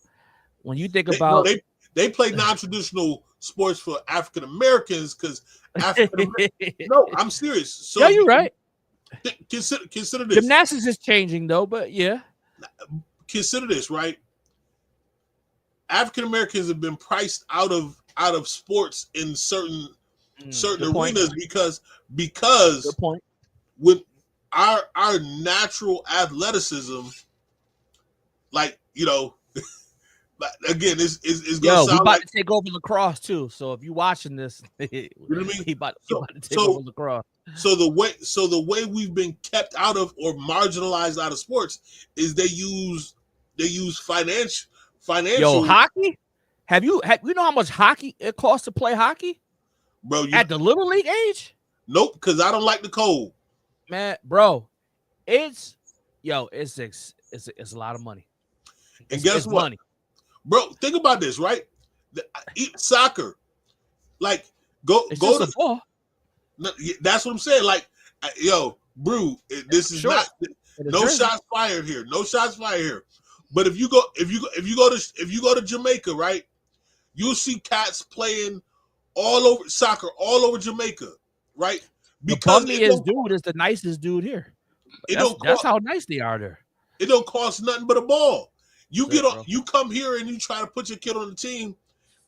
Speaker 1: when you think about
Speaker 3: they play non-traditional sports for African Americans, because no, I'm serious. So
Speaker 1: yeah, you're right.
Speaker 3: Consider this.
Speaker 1: Gymnastics is changing though, but yeah.
Speaker 3: Consider this, right? African Americans have been priced out of sports in certain arenas because
Speaker 1: good point.
Speaker 3: With our natural athleticism, like again, it's gonna
Speaker 1: Yo, we
Speaker 3: sound
Speaker 1: about
Speaker 3: like
Speaker 1: to take over lacrosse too. So if you watching this,
Speaker 3: you know what I mean.
Speaker 1: he about to take over lacrosse.
Speaker 3: So the way we've been kept out of or marginalized out of sports is they use financial.
Speaker 1: Yo, hockey. Have you know how much hockey it costs to play hockey,
Speaker 3: bro?
Speaker 1: At the little league age?
Speaker 3: Nope, because I don't like the cold.
Speaker 1: Man, bro, it's a lot of money.
Speaker 3: And guess what,
Speaker 1: money.
Speaker 3: Bro? Think about this, right? Soccer, like go to.
Speaker 1: Ball.
Speaker 3: No, that's what I'm saying. Like, yo, bro, this is not no shots fired here. No shots fired here. But if you go to Jamaica, right, you'll see cats playing all over soccer, all over Jamaica, right?
Speaker 1: Because dude is the nicest dude here. That's how nice they are there.
Speaker 3: It don't cost nothing but a ball. You come here and you try to put your kid on the team,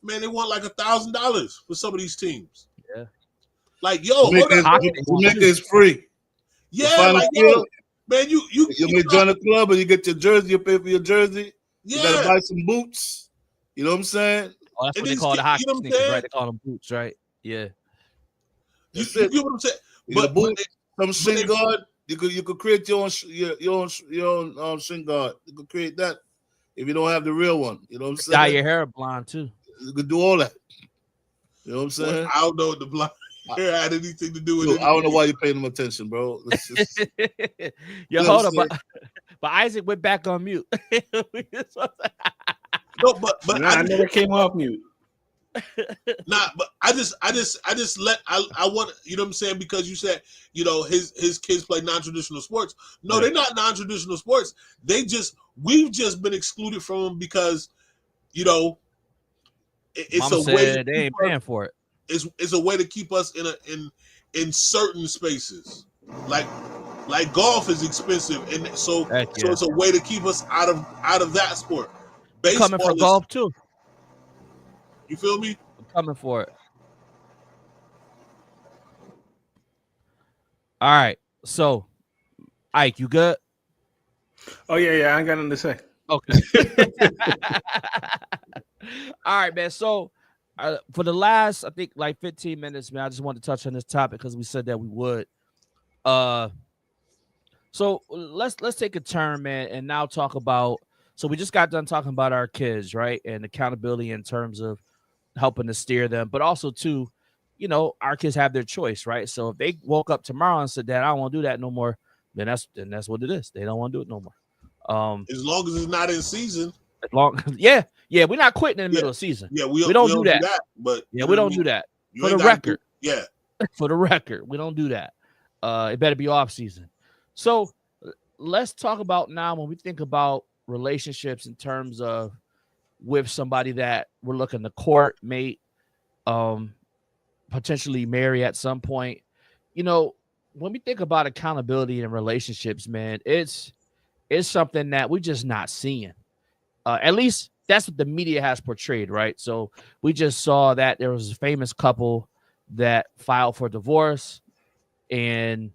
Speaker 3: man. They want like $1,000 for some of these teams.
Speaker 1: Yeah,
Speaker 3: like yo,
Speaker 2: Jamaica is free.
Speaker 3: Yeah, like yo, man, you
Speaker 2: may join a club and you get your jersey. You pay for your jersey.
Speaker 3: Yeah.
Speaker 2: You gotta buy some boots. You know what I'm saying?
Speaker 1: Oh, that's what they call the hockey sneakers, right? They call them boots, right? Yeah.
Speaker 3: You get what I'm saying?
Speaker 2: But some shin guard. You could create your own shin guard. You could create that if you don't have the real one. You know what I'm saying?
Speaker 1: Dye your hair blonde too.
Speaker 2: You could do all that. You know what I'm saying?
Speaker 3: Well, I don't know what the blonde hair had anything to do with it.
Speaker 2: I don't know why you're paying them attention, bro.
Speaker 1: Yo, hold on, but Isaac went back on mute.
Speaker 3: No, but
Speaker 4: I never came off mute.
Speaker 3: Nah, but I want, you know what I'm saying, because you said, you know, his kids play non-traditional sports. No, they're not non-traditional sports. We've just been excluded from them because, you know, it's
Speaker 1: Mama
Speaker 3: a
Speaker 1: said
Speaker 3: way
Speaker 1: they ain't paying for it.
Speaker 3: It's a way to keep us in certain spaces. Like golf is expensive, and so it's a way to keep us out of that sport. Baseball
Speaker 1: coming for golf too.
Speaker 3: You feel me?
Speaker 1: I'm coming for it. All right. So, Ike, you good?
Speaker 4: Oh, yeah. I ain't got nothing to say.
Speaker 1: Okay. All right, man. So, for the last, I think, like 15 minutes, man, I just wanted to touch on this topic because we said that we would. So let's take a turn, man, and now talk about. So we just got done talking about our kids, right, and accountability in terms of helping to steer them, but also too, you know, our kids have their choice, right? So if they woke up tomorrow and said, "Dad, I don't want to do that no more," then that's what it is. They don't want to do it no more.
Speaker 3: As long as it's not in season.
Speaker 1: Yeah, we're not quitting in the middle of the season.
Speaker 3: Yeah, we
Speaker 1: don't do that.
Speaker 3: But
Speaker 1: yeah, we don't do that. For the record, for the record, we don't do that. It better be off season. So let's talk about now when we think about relationships in terms of with somebody that we're looking to court, mate, potentially marry at some point. You know, when we think about accountability in relationships, man, it's something that we're just not seeing. At least that's what the media has portrayed, right? So we just saw that there was a famous couple that filed for divorce, and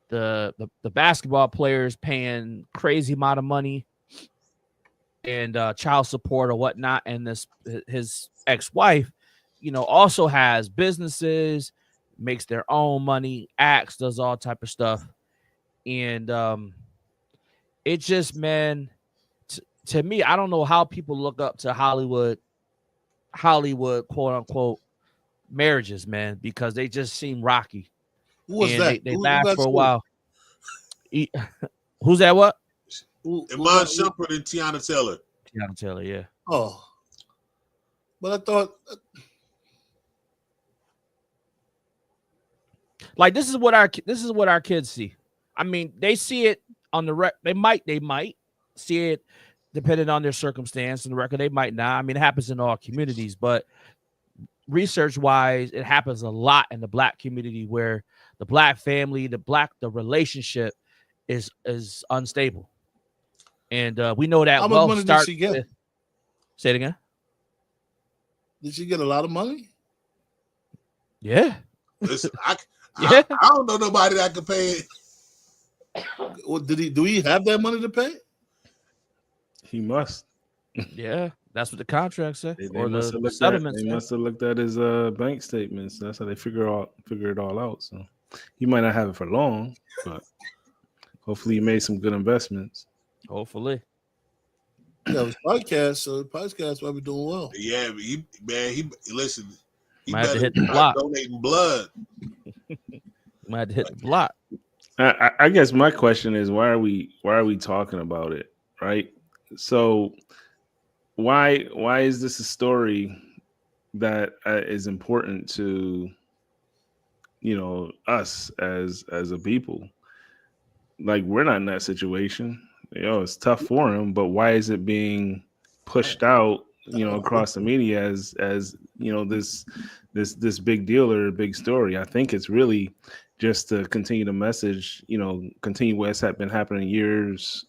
Speaker 1: the basketball players paying crazy amount of money and child support or whatnot, and his ex-wife, you know, also has businesses, makes their own money, acts, does all type of stuff, and it just, man, to me, I don't know how people look up to Hollywood quote unquote marriages, man, because they just seem rocky.
Speaker 2: Who was that?
Speaker 1: They last for a while. Who's that? What?
Speaker 3: Iman Shumpert and Tiana Taylor.
Speaker 1: Tiana Taylor, yeah.
Speaker 2: Oh, but I thought,
Speaker 1: like, this is what our kids see. I mean, they see it on the they might see it depending on their circumstance and the record. They might not. I mean, it happens in all communities, but research-wise, it happens a lot in the Black community where the Black family, the relationship is unstable. And we know that.
Speaker 2: How much money did she get?
Speaker 1: Say it again.
Speaker 2: Did she get a lot of money?
Speaker 1: Yeah.
Speaker 3: Listen, I don't know nobody that can pay it.
Speaker 2: Well, do he have that money to pay?
Speaker 4: He must.
Speaker 1: Yeah, that's what the contract said,
Speaker 4: They
Speaker 1: or
Speaker 4: must have
Speaker 1: the
Speaker 4: looked at.
Speaker 1: settlement
Speaker 4: They
Speaker 1: said.
Speaker 4: must have looked at his bank statements. That's how they figure it all out. So he might not have it for long, but hopefully he made some good investments.
Speaker 1: Hopefully.
Speaker 2: Yeah, it was podcast, so the podcast might be doing well.
Speaker 3: Yeah, he listen. He
Speaker 1: Might have to
Speaker 3: better
Speaker 1: hit the
Speaker 3: start
Speaker 1: block.
Speaker 3: donating blood.
Speaker 1: Might have to hit the block.
Speaker 4: I guess my question is why are we talking about it, right? So why is this a story that is important to us as a people? Like, we're not in that situation. It's tough for him, but why is it being pushed out across the media as this big deal or a big story? I think it's really just to continue the message, continue what's been happening years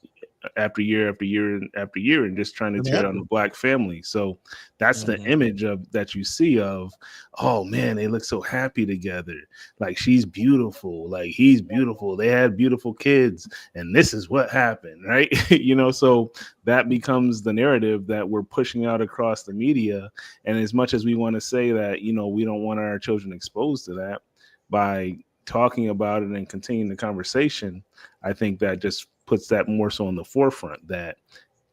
Speaker 4: after year after year after year, and just trying to tear down the black family. So that's the image of that you see of, oh man, they look so happy together. Like, she's beautiful, like he's beautiful, they had beautiful kids, and this is what happened, right? So that becomes the narrative that we're pushing out across the media. And as much as we want to say that, we don't want our children exposed to that, by talking about it and continuing the conversation, I think that just puts that more so on the forefront, that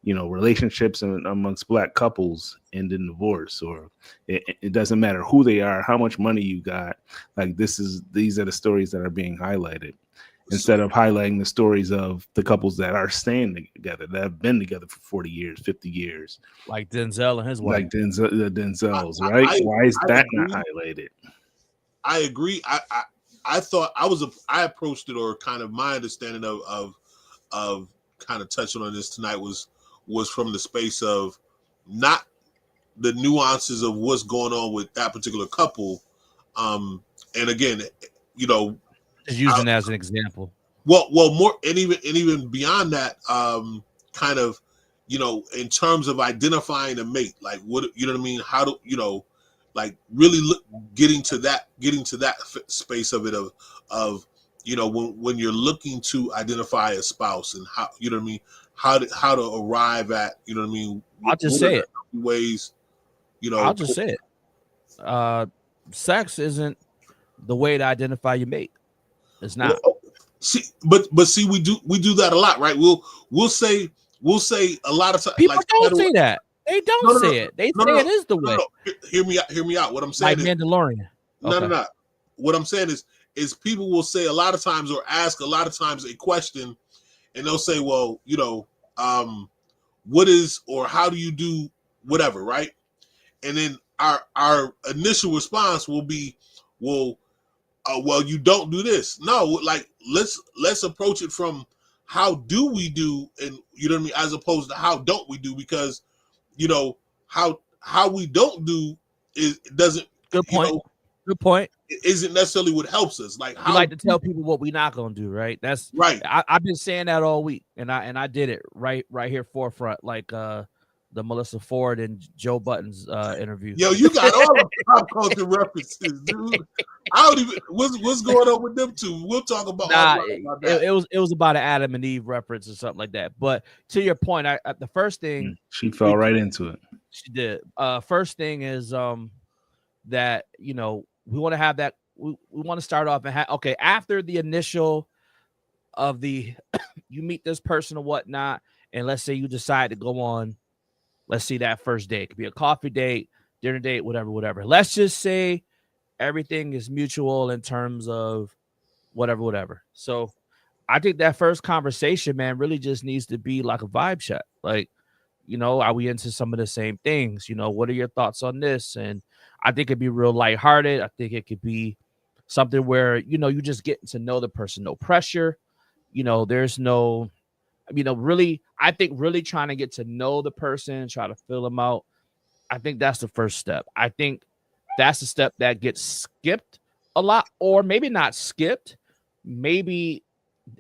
Speaker 4: relationships amongst black couples end in divorce, or it doesn't matter who they are, how much money you got. Like, these are the stories that are being highlighted, instead of highlighting the stories of the couples that are staying together, that have been together for 40 years, 50 years,
Speaker 1: like Denzel and his wife.
Speaker 4: like Denzel's, right? Why is that not highlighted?
Speaker 3: I agree. I thought I approached it, or kind of my understanding of kind of touching on this tonight was from the space of not the nuances of what's going on with that particular couple. And again,
Speaker 1: just using that as an example.
Speaker 3: Well, more, and even beyond that, kind of, in terms of identifying a mate, like, what, you know what I mean? How do, like, really getting to that space of it, of when you're looking to identify a spouse, and how, you know what I mean, how to arrive at, you know what I mean?
Speaker 1: I'll just say it.
Speaker 3: Ways,
Speaker 1: I'll just say it. Sex isn't the way to identify your mate. It's not.
Speaker 3: Well, but see, we do that a lot, right? We'll say a lot of times.
Speaker 1: People like, don't say that. They don't say it. They say it is the way.
Speaker 3: Hear me out. What I'm saying
Speaker 1: is Mandalorian.
Speaker 3: No. What I'm saying is people will say a lot of times, or ask a lot of times, a question, and they'll say, well, what is, or how do you do whatever, right? And then our initial response will be, well, you don't do this. No, like, let's approach it from how do we do, and you know what I mean, as opposed to how don't we do, because how we don't do doesn't.
Speaker 1: Good point. Good point.
Speaker 3: It isn't necessarily what helps us. Like,
Speaker 1: how, we like to tell people what we're not gonna do, right? That's
Speaker 3: right.
Speaker 1: I've been saying that all week, and I did it right here forefront, like the Melissa Ford and Joe Budden's interview.
Speaker 3: Yo, you got all the pop culture references, dude. I don't even what's going on with them two. We'll talk about, about that.
Speaker 1: It was about an Adam and Eve reference or something like that. But to your point, the first thing
Speaker 4: she fell right into it.
Speaker 1: She did. First thing is that we want to have that. We want to start off and after the initial of the you meet this person or whatnot, and let's say you decide to go on, let's see, that first date. It could be a coffee date, dinner date, whatever. Let's just say everything is mutual in terms of whatever. So I think that first conversation, man, really just needs to be like a vibe check. Like, are we into some of the same things? What are your thoughts on this? And I think it'd be real lighthearted. I think it could be something where, you just getting to know the person, no pressure. There's no, really, I think really trying to get to know the person, try to fill them out. I think that's the first step. I think that's the step that gets skipped a lot, or maybe not skipped. Maybe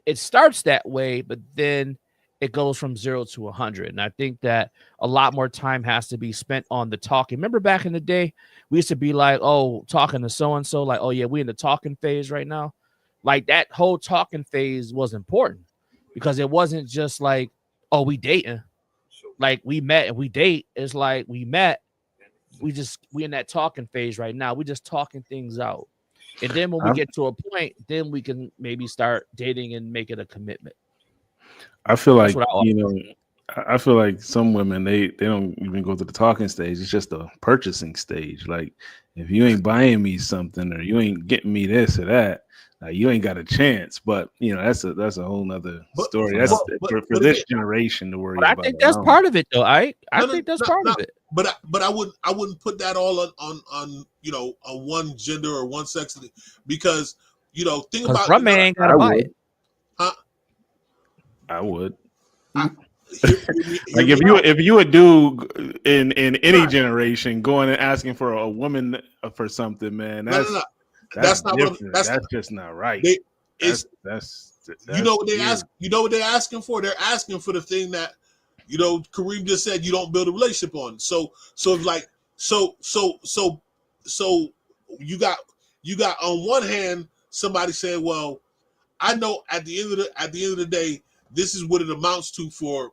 Speaker 1: it starts that way, but then it goes from 0 to 100. And I think that a lot more time has to be spent on the talking. Remember back in the day, we used to be like, oh, talking to so-and-so, like, oh yeah, we in the talking phase right now. Like, that whole talking phase was important, because it wasn't just like, oh, we dating. like we met and we date. It's like we met. We in that talking phase right now. We just talking things out. And then when we get to a point, then we can maybe start dating and make it a commitment.
Speaker 4: I feel like, I feel like some women, they don't even go to the talking stage. It's just a purchasing stage. Like, if you ain't buying me something or you ain't getting me this or that, you ain't got a chance. But that's a whole nother story. That's for this generation to worry about.
Speaker 1: I think that's part of it, though. I think that's part of it.
Speaker 3: But I wouldn't put that all on a one gender or one sex, because think about
Speaker 1: my man ain't gotta buy it.
Speaker 3: Huh?
Speaker 4: I would. Like if you a dude in any generation going and asking for a woman for something, man, that's just not right.
Speaker 3: You know what they ask? You know what they're asking for? They're asking for the thing that Kareem just said you don't build a relationship on. So you got on one hand somebody saying, well, I know at the end of the day, this is what it amounts to for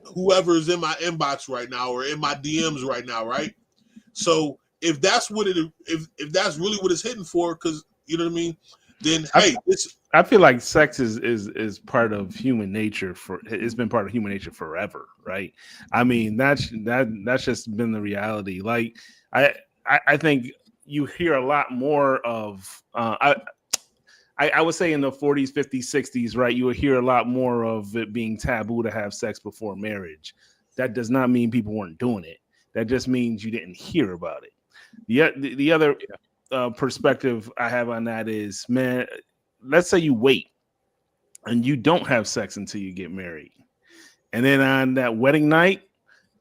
Speaker 3: whoever is in my inbox right now or in my DMs right now, right? So if that's what if that's really what it's hitting for, because you know what I mean, then
Speaker 4: I feel like sex is part of human nature. It's been part of human nature forever, right? I mean, that's just been the reality. Like I think you hear a lot more of I would say in the 40s, 50s, 60s, right? You would hear a lot more of it being taboo to have sex before marriage. That does not mean people weren't doing it. That just means you didn't hear about it. The other perspective I have on that is, man, let's say you wait and you don't have sex until you get married. And then on that wedding night,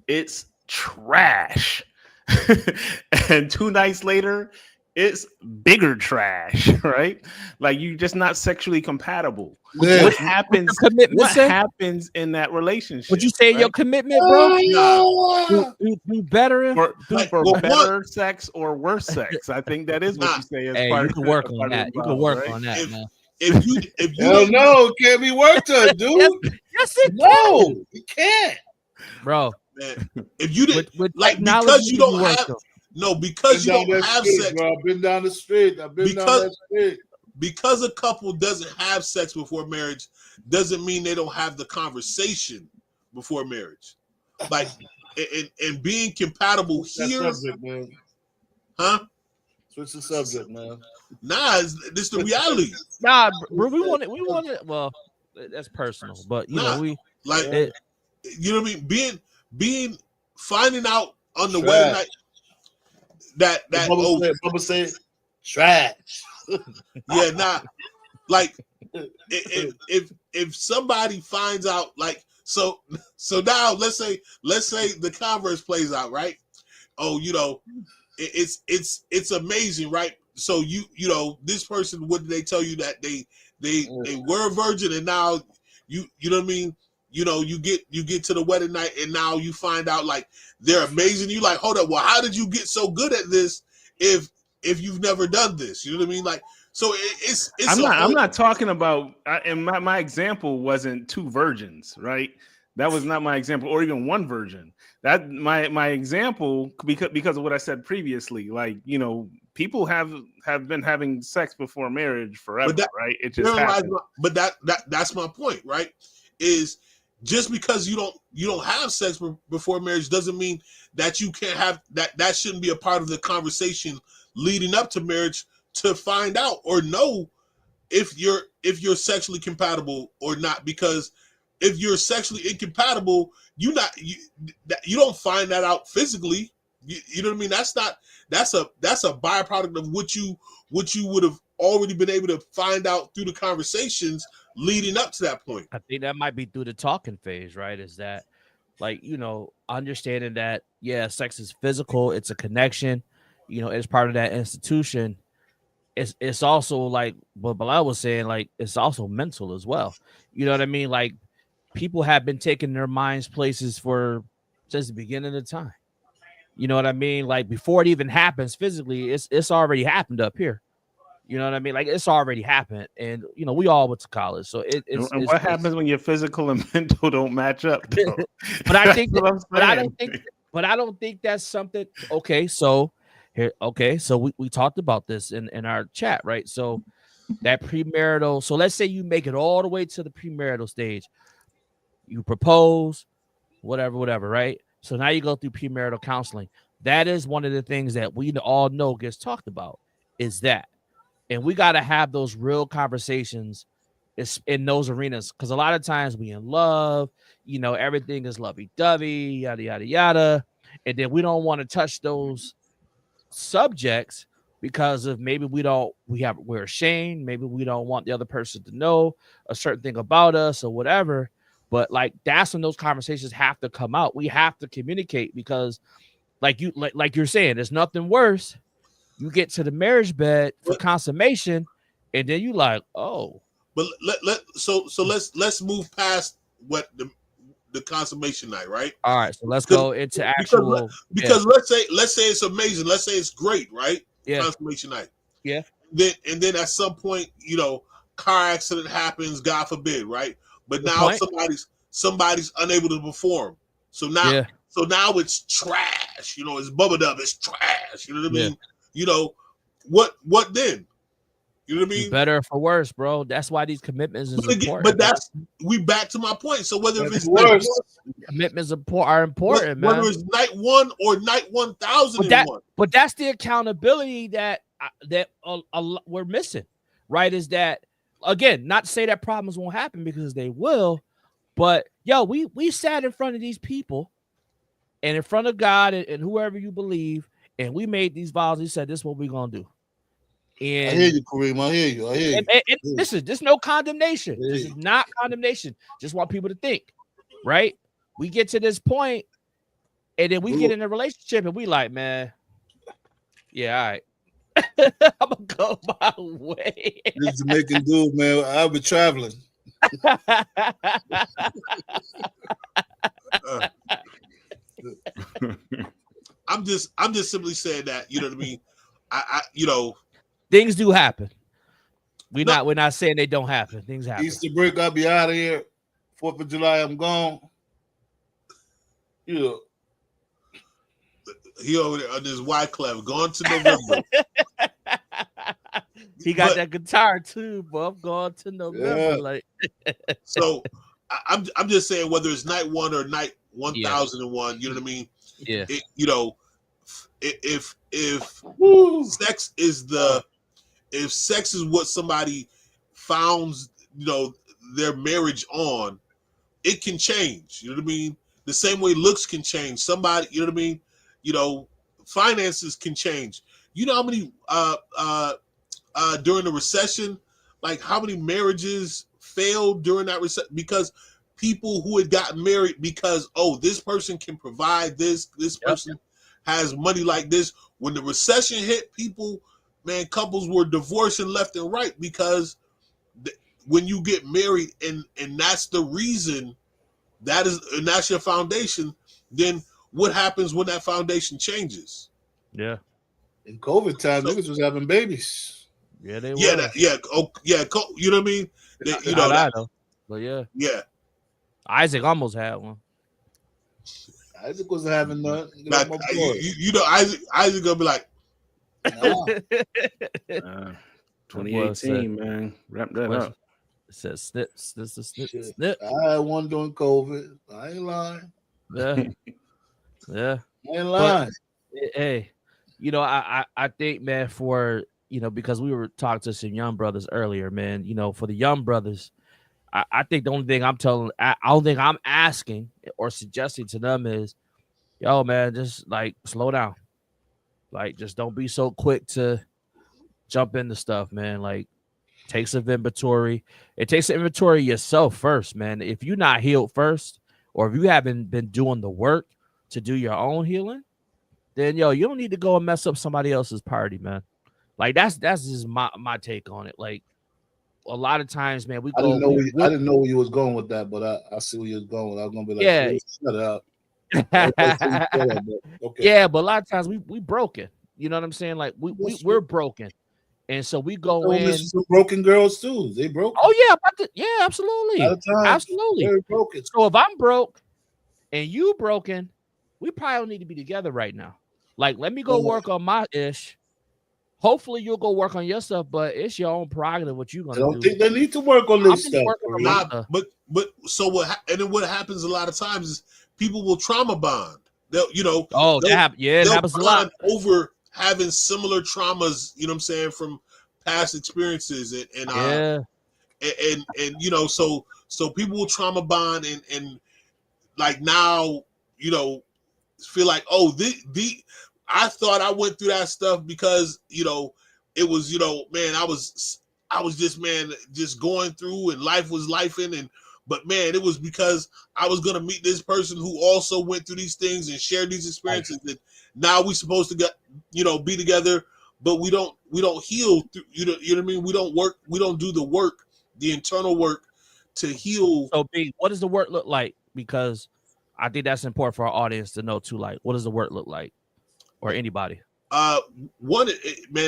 Speaker 4: it's trash. And 2 nights later, it's bigger trash, right? Like you're just not sexually compatible.
Speaker 2: Yeah.
Speaker 4: What happens? What happens in that relationship?
Speaker 1: Would you say your commitment, bro? Do better
Speaker 4: for better sex or worse sex. I think that is what you say.
Speaker 1: You can work on that. You can work on that, man.
Speaker 3: If you
Speaker 2: don't know, it can't be worked on, dude.
Speaker 1: Yes, it
Speaker 2: can. You can't,
Speaker 1: bro.
Speaker 3: Man, if you didn't
Speaker 1: with
Speaker 3: because you don't have. No, because you don't have sex.
Speaker 2: Bro. I've been down the street. Down that street.
Speaker 3: Because a couple doesn't have sex before marriage doesn't mean they don't have the conversation before marriage. Like, and being compatible here.
Speaker 2: Subject, man.
Speaker 3: Huh?
Speaker 2: Switch the subject, man.
Speaker 3: Nah, this is the reality.
Speaker 1: Nah, bro, we want it. Well, that's personal, but you know
Speaker 3: what I mean. Finding out on the wedding night. That
Speaker 2: Bubba said trash.
Speaker 3: Yeah, nah. Like if somebody finds out, like so now let's say the converse plays out, right? Oh, it's amazing, right? So this person, what did they tell you that they were a virgin, and now you know what I mean? You get to the wedding night and now you find out like they're amazing. You like, hold up, well, how did you get so good at this if you've never done this? You know what I mean? Like, so it's
Speaker 4: I'm not talking about, and my example wasn't 2 virgins, right? That was not my example, or even 1 virgin. That my example, because of what I said previously, like, people have been having sex before marriage forever, right? It just happens.
Speaker 3: But that's my point, right? Is just because you don't have sex before marriage doesn't mean that you can't have that shouldn't be a part of the conversation leading up to marriage to find out or know if you're sexually compatible or not. Because if you're sexually incompatible, you don't find that out physically. You know what I mean? That's a byproduct of what you would have already been able to find out through the conversations leading up to that point.
Speaker 1: I think that might be through the talking phase, right? Is that like, understanding that, yeah, sex is physical, it's a connection, it's part of that institution. It's also like what Bilal was saying, like it's also mental as well. You know what I mean? Like people have been taking their minds places for since the beginning of time. You know what I mean? Like before it even happens physically, it's already happened up here. You know what I mean? Like it's already happened, and we all went to college, so
Speaker 4: and what happens when your physical and mental don't match up, though?
Speaker 1: But I think
Speaker 4: That's what I'm
Speaker 1: but I
Speaker 4: saying.
Speaker 1: don't think that's something. Okay, so we talked about this in our chat, right? So that premarital. So let's say you make it all the way to the premarital stage, you propose, whatever, right? So now you go through premarital counseling. That is one of the things that we all know gets talked about. Is that. And we got to have those real conversations in those arenas, because a lot of times we in love, everything is lovey-dovey, yada, yada, yada. And then we don't want to touch those subjects because of maybe we're ashamed. Maybe we don't want the other person to know a certain thing about us or whatever. But like, that's when those conversations have to come out. We have to communicate because like you're saying, there's nothing worse. You get to the marriage bed for consummation, and then you like, oh.
Speaker 3: But let's move past what the consummation night, right?
Speaker 1: All right, so let's go into actual
Speaker 3: because let's say it's amazing. Let's say it's great, right?
Speaker 1: Yeah.
Speaker 3: Consummation night.
Speaker 1: Yeah.
Speaker 3: Then at some point, car accident happens, God forbid, right? But now somebody's unable to perform. So now it's trash. It's Bubba Dub, it's trash. You know what I mean? What then? You know what I mean?
Speaker 1: For better or for worse, bro. That's why these commitments is important.
Speaker 3: But we back to my point. So whether it's
Speaker 2: worse,
Speaker 1: commitments are important, man.
Speaker 3: Whether it's night 1 or night 1001.
Speaker 1: But that's the accountability that we're missing, right? Is that, again, not to say that problems won't happen, because they will, but we sat in front of these people and in front of God and whoever you believe, and we made these vows. We said, this is what we're gonna do. And
Speaker 2: I hear you, Kareem. I hear you.
Speaker 1: And listen, there's no condemnation. This is not condemnation. Just want people to think, right? We get to this point, and then we get in a relationship, and we like, man, yeah, all right. I'm gonna go my way.
Speaker 2: This Jamaican dude, man. I've been traveling.
Speaker 3: I'm just simply saying that, you know what I mean? I
Speaker 1: things do happen. We're not saying they don't happen. Things happen.
Speaker 2: Easter break, I'll be out of here. 4th of July, I'm gone.
Speaker 3: He over there on this Wyclef, going to November.
Speaker 1: He got that guitar too, but I'm going to November.
Speaker 2: Yeah.
Speaker 3: So I'm just saying, whether it's night 1 or night 1001, you know what I mean?
Speaker 1: Yeah.
Speaker 3: If sex is if sex is what somebody founds, their marriage on, it can change. You know what I mean? The same way looks can change. Somebody, you know what I mean? Finances can change. You know how many during the recession, like how many marriages failed during that recession because people who had gotten married because this person can provide this person has money like this. When the recession hit, couples were divorcing left and right because when you get married and that's the reason, and that's your foundation, then what happens when that foundation changes?
Speaker 1: Yeah.
Speaker 2: In COVID time, niggas was having babies.
Speaker 1: Yeah, they were.
Speaker 3: You know what I mean?
Speaker 1: But yeah.
Speaker 3: Yeah.
Speaker 1: Isaac almost had one.
Speaker 2: Isaac wasn't having none.
Speaker 3: Isaac gonna be like,
Speaker 4: 2018, man. Wrap that up.
Speaker 1: It says snip.
Speaker 2: I had one during COVID. I ain't lying.
Speaker 1: Yeah. Yeah.
Speaker 2: I ain't lying.
Speaker 1: But, hey, I think, man, because we were talking to some young brothers earlier, man, for the young brothers, I think the only thing I'm asking or suggesting to them is, yo, man, just like slow down. Like, just don't be so quick to jump into stuff, man. Like, take some inventory. It takes inventory yourself first, man. If you're not healed first, or if you haven't been doing the work to do your own healing, then you don't need to go and mess up somebody else's party, man. Like, that's just my take on it. Like, a lot of times, man, I
Speaker 2: didn't know where you was going with that, but I see where you was going. I was gonna be like, shut up.
Speaker 1: Okay. Yeah, but a lot of times we broken. You know what I'm saying? Like we're broken, And so we go in.
Speaker 2: Some broken girls too. They broke.
Speaker 1: Oh yeah, absolutely, absolutely.
Speaker 2: Broken.
Speaker 1: So if I'm broke and you broken, we probably don't need to be together right now. Like, let me go work on my ish. Hopefully you'll go work on your stuff, but it's your own prerogative what you're gonna do.
Speaker 2: I don't think they need to work on this stuff.
Speaker 3: But so what? And then what happens a lot of times is people will trauma bond. They'll,
Speaker 1: it happens a lot
Speaker 3: over having similar traumas. You know what I'm saying, from past experiences and so people will trauma bond and like now feel like, oh, I thought I went through that stuff because it was man, I was just going through and life was lifing but man, it was because I was gonna meet this person who also went through these things and shared these experiences. And now we supposed to be together, but we don't heal through, you know what I mean? We don't do the work, the internal work to heal.
Speaker 1: So B, what does the work look like? Because I think that's important for our audience to know too. Like, what does the work look like, or anybody?
Speaker 3: Man,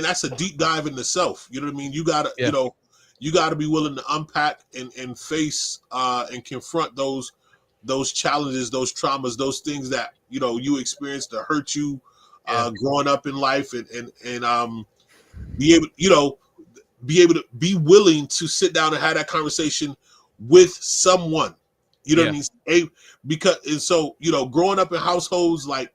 Speaker 3: that's a deep dive into self. You know what I mean? You gotta, you gotta be willing to unpack and face and confront those challenges, those traumas, those things that you experienced to hurt you growing up in life, and be able to be willing to sit down and have that conversation with someone. You know what I mean? Because growing up in households like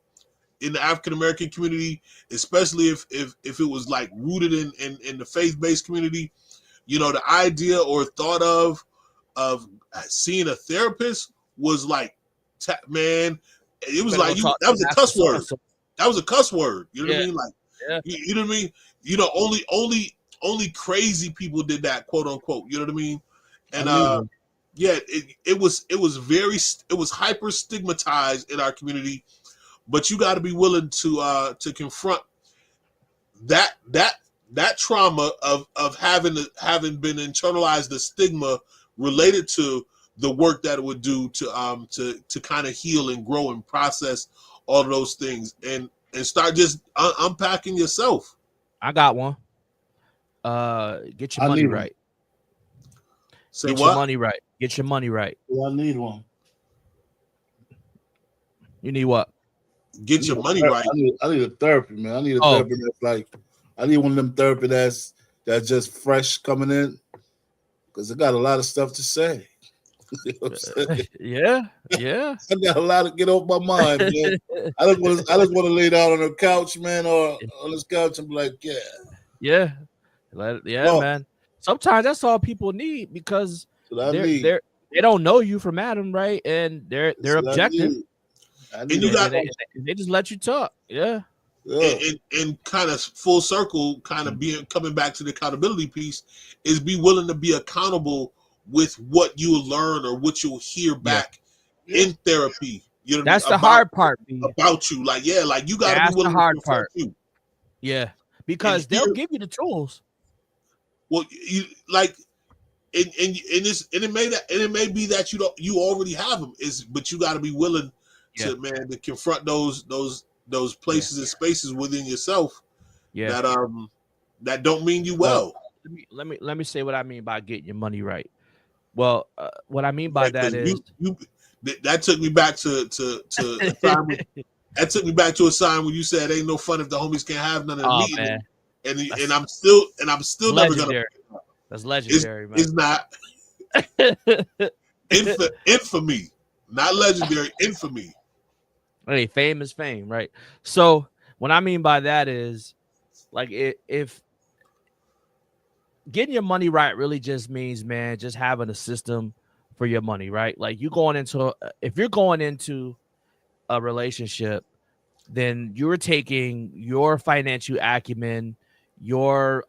Speaker 3: in the African American community, especially if it was like rooted in the faith-based community, the idea or thought of seeing a therapist was like, man, it was like that was a cuss word. That was a cuss word. You know what I mean? Like, you know what I mean? Only crazy people did that, quote unquote. You know what I mean? And it was hyper stigmatized in our community, but you got to be willing to confront that trauma of having been internalized, the stigma related to the work that it would do to kind of heal and grow and process all of those things and start just unpacking yourself.
Speaker 1: I got one. Get your money right.
Speaker 3: Get
Speaker 1: your money right. Get your money right.
Speaker 2: Yeah, I need one.
Speaker 1: You need what?
Speaker 3: Get your money right.
Speaker 2: I need a therapy, man. I need a therapy that's like, I need one of them therapy that's just fresh coming in, because I got a lot of stuff to say. You know what I'm saying?
Speaker 1: Yeah.
Speaker 2: I got a lot to get off my mind, man. I just want to lay down on the couch, man, or on this couch and be like,
Speaker 1: man. Sometimes that's all people need, because they don't know you from Adam, right? And they're objective. And they just let you talk. Yeah.
Speaker 3: And kind of full circle, kind of coming back to the accountability piece, is be willing to be accountable with what you'll learn or what you'll hear back in therapy. You know,
Speaker 1: that's the hard part
Speaker 3: about you. Like, you got to be willing
Speaker 1: the hard
Speaker 3: to
Speaker 1: part.
Speaker 3: You.
Speaker 1: Yeah, because they'll give you the tools.
Speaker 3: Well, you like, and it may be that you already have them, but you got to be willing to confront those places and spaces within yourself that don't mean you well.
Speaker 1: Let me say what I mean by getting your money right. Well, what I mean by that is
Speaker 3: that took me back to a time that took me back to a sign when you said ain't no fun if the homies can't have none of the meeting.
Speaker 1: Man.
Speaker 3: And I'm still never gonna.
Speaker 1: That's legendary, man.
Speaker 3: It's not infamy, not legendary. Infamy.
Speaker 1: Hey, fame is fame, right? So what I mean by that is, like, if getting your money right really just means, man, just having a system for your money, right? Like, if you're going into a relationship, then you're taking your financial acumen, your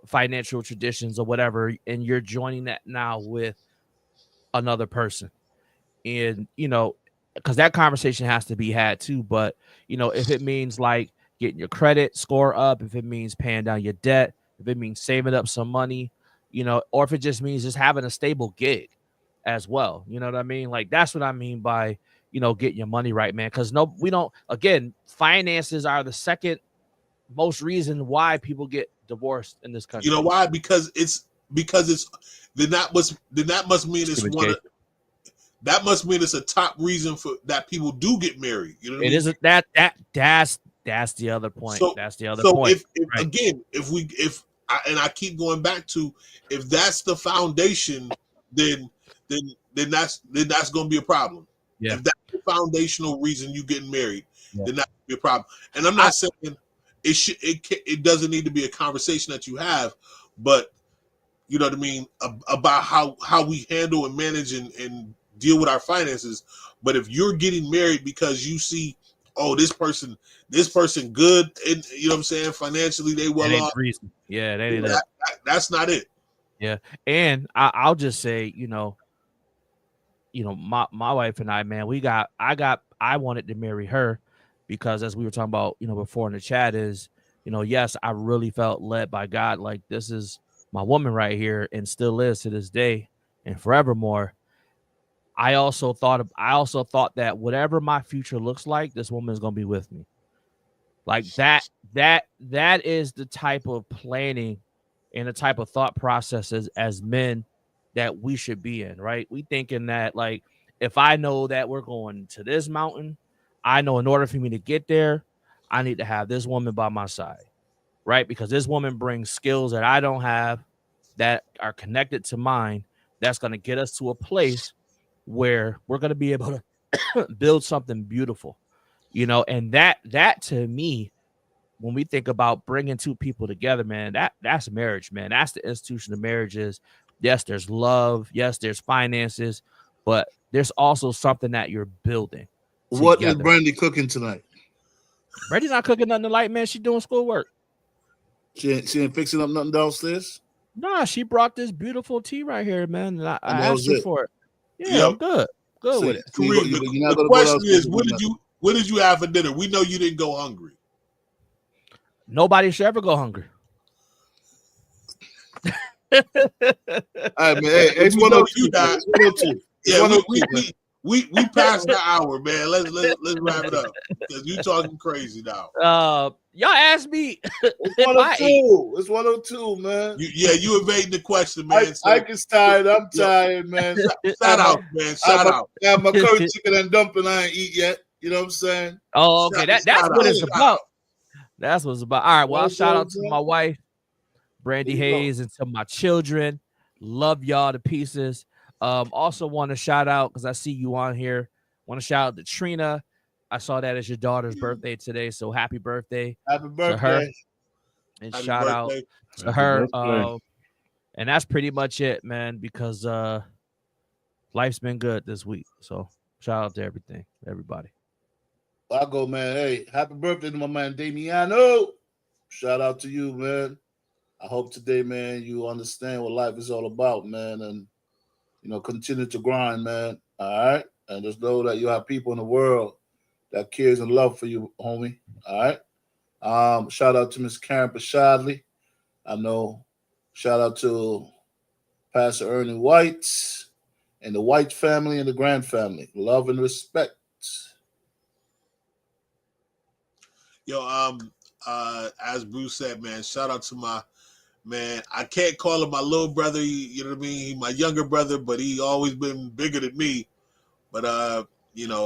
Speaker 1: financial traditions or whatever, and you're joining that now with another person. And, because that conversation has to be had too. But, if it means like getting your credit score up, if it means paying down your debt, if it means saving up some money, or if it just means just having a stable gig as well. You know what I mean? Like, that's what I mean by, getting your money right, man. Because again, finances are the second most reason why people get divorced in this country.
Speaker 3: You know why? Because it's then that must mean it's one of that must mean it's a top reason for that people do get married. You know what I mean?
Speaker 1: Isn't that's the other point.
Speaker 3: So,
Speaker 1: that's the other
Speaker 3: so
Speaker 1: point.
Speaker 3: If I keep going back to, if that's the foundation, then that's going to be a problem.
Speaker 1: Yeah.
Speaker 3: If that's the foundational reason you getting married, then that's going to be a problem. And I'm not saying it doesn't need to be a conversation that you have, but you know what I mean, about how we handle and manage and deal with our finances. But if you're getting married because you see, oh, this person good, and you know what I'm saying, financially they well off.
Speaker 1: Yeah,
Speaker 3: that's not it.
Speaker 1: Yeah, and I'll just say, my wife and I, man, I wanted to marry her because, as we were talking about, before in the chat, is, yes, I really felt led by God, like this is my woman right here, and still is to this day and forevermore. I also thought that whatever my future looks like, this woman is going to be with me. Like that is the type of planning and the type of thought processes as men that we should be in, right? We thinking that, like, if I know that we're going to this mountain, I know in order for me to get there, I need to have this woman by my side, right? Because this woman brings skills that I don't have that are connected to mine. That's going to get us to a place where we're going to be able to build something beautiful, and that to me, when we think about bringing two people together, man, that's marriage, man. That's the institution of marriage. Is, yes, there's love, yes, there's finances, but there's also something that you're building together.
Speaker 2: What is Brandy cooking tonight?
Speaker 1: Brandy not cooking nothing tonight, man. She doing schoolwork.
Speaker 2: She ain't fixing up nothing downstairs?
Speaker 1: Nah, she brought this beautiful tea right here, man. And I asked her for it. Yeah, I'm good. Good with it.
Speaker 3: The question is, what did you have for dinner? We know you didn't go hungry.
Speaker 1: Nobody should ever go hungry.
Speaker 2: All right, man. Hey, it's 102. It's 102.
Speaker 3: Yeah, we passed the hour, man. Let's wrap it up because you talking crazy now.
Speaker 1: Y'all asked me.
Speaker 2: It's 102. It's 102, man.
Speaker 3: You evading the question, man.
Speaker 2: I can tired. I'm tired, man.
Speaker 3: Shout out, man. Shout out.
Speaker 2: I have my curry chicken and dumpling I ain't eat yet. You know what I'm saying?
Speaker 1: Oh, okay. That's what it's about. That's what it's about. All right. Well, I'll shout out to my wife, Brandy Hayes, and to my children. Love y'all to pieces. Also want to shout out, because I see you on here. Want to shout out to Trina. I saw that as your daughter's birthday today, so happy birthday.
Speaker 2: Happy birthday.
Speaker 1: To her. And happy shout birthday. Out to her. And that's pretty much it, man, because life's been good this week. So shout out to everybody.
Speaker 2: I'll go, man. Hey, happy birthday to my man Damiano. Shout out to you, man. I hope today, man, you understand what life is all about, man, and continue to grind, man. All right, and just know that you have people in the world that cares and love for you, homie. All right. Shout out to Miss Karen Pashadley. I know. Shout out to Pastor Ernie White and the White family and the Grant family. Love and respect.
Speaker 3: Yo, as Bruce said, man, shout out to my man. I can't call him my little brother, you know what I mean? He my younger brother, but he always been bigger than me. But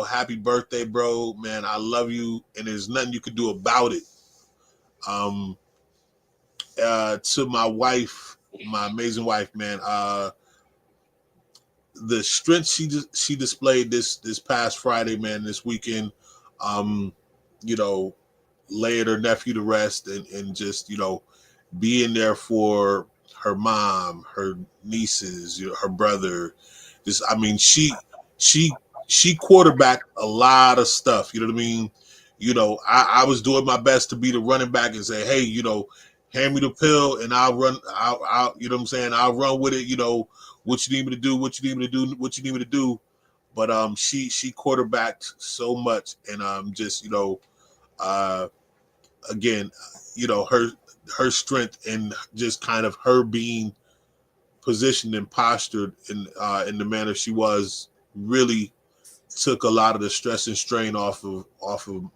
Speaker 3: happy birthday, bro. Man, I love you, and there's nothing you can do about it. To my wife, my amazing wife, man, the strength she displayed this past Friday, man, this weekend, laying her nephew to rest and just, being there for her mom, her nieces, her brother. Just, I mean, she quarterbacked a lot of stuff. You know what I mean? I was doing my best to be the running back and say, hey, hand me the pill and I'll run. I'll you know what I'm saying? I'll run with it. What you need me to do, what you need me to do. But she quarterbacked so much, and just again, her strength and just kind of her being positioned and postured in the manner she was really took a lot of the stress and strain off of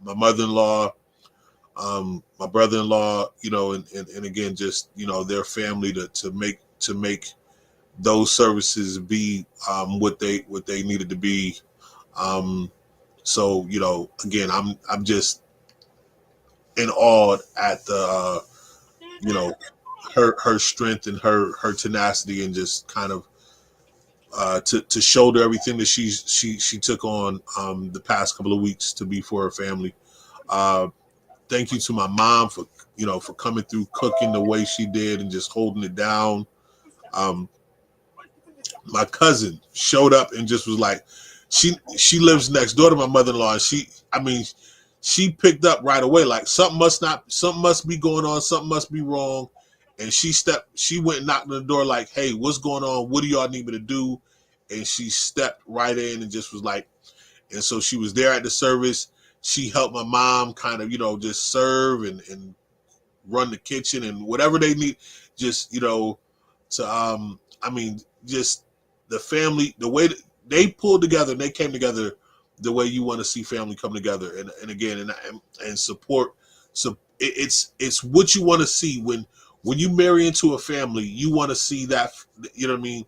Speaker 3: my mother-in-law. my brother-in-law, and again, just their family to make those services be what they needed to be. So again, I'm just in awe at the her strength and her tenacity, and just kind of to shoulder everything that she took on the past couple of weeks to be for her family. Thank you to my mom for coming through, cooking the way she did and just holding it down. Um, my cousin showed up and just was like, she lives next door to my mother-in-law, and she picked up right away, like something must be going on, something must be wrong. And she went and knocked on the door like, hey, what's going on? What do y'all need me to do? And she stepped right in and just was like, and so she was there at the service. She helped my mom kind of, just serve and run the kitchen and whatever they need, just, to, just the family, the way that they pulled together and they came together the way you want to see family come together. And again, and support. So it's what you want to see when you marry into a family. You want to see that, you know what I mean?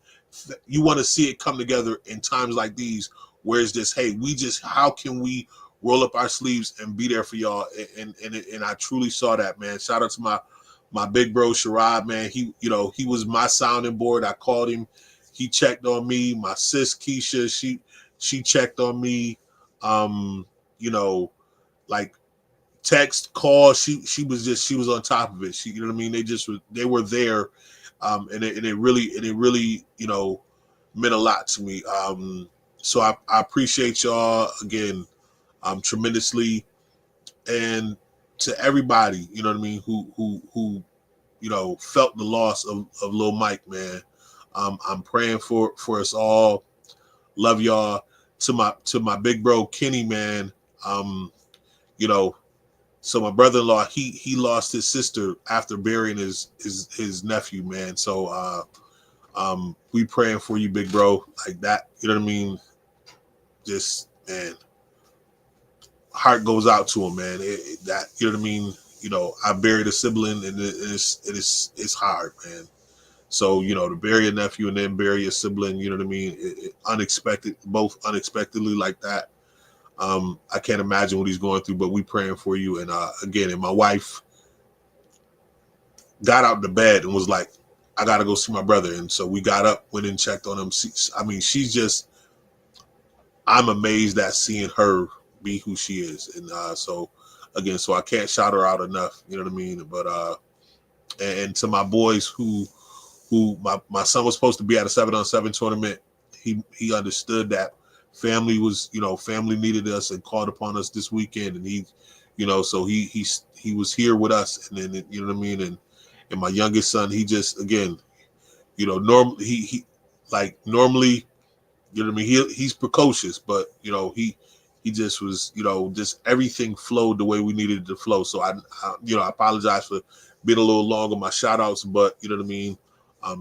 Speaker 3: You want to see it come together in times like these, where it's just, hey, how can we roll up our sleeves and be there for y'all? And I truly saw that, man. Shout out to my big bro Sherrod, man. He was my sounding board. I called him. He checked on me. My sis Keisha, she checked on me. Like text, call. She was on top of it. You know what I mean? They were there. And it really, meant a lot to me. So I appreciate y'all again, tremendously, and to everybody, you know what I mean, who felt the loss of Lil Mike, man. I'm praying for us all. Love y'all. To my big bro Kenny, man. So my brother-in-law, he lost his sister after burying his nephew, man. So we praying for you, big bro, like that. You know what I mean? Just, man, heart goes out to him, man. That, you know what I mean? I buried a sibling, and it's hard, man. So, to bury a nephew and then bury a sibling, you know what I mean? Unexpected, both unexpectedly like that. I can't imagine what he's going through, but we praying for you. And again, and my wife got out of bed and was like, I got to go see my brother. And so we got up, went and checked on him. She's just, I'm amazed at seeing her be who she is. And so I can't shout her out enough, you know what I mean? But and to my boys who my son was supposed to be at a 7-on-7 tournament. He understood that family needed us and called upon us this weekend, and he was here with us. And then, you know what I mean? And my youngest son, he just, again, normally normally, you know what I mean? He's precocious, but he just was, just everything flowed the way we needed it to flow. So I apologize for being a little long on my shout outs, but you know what I mean?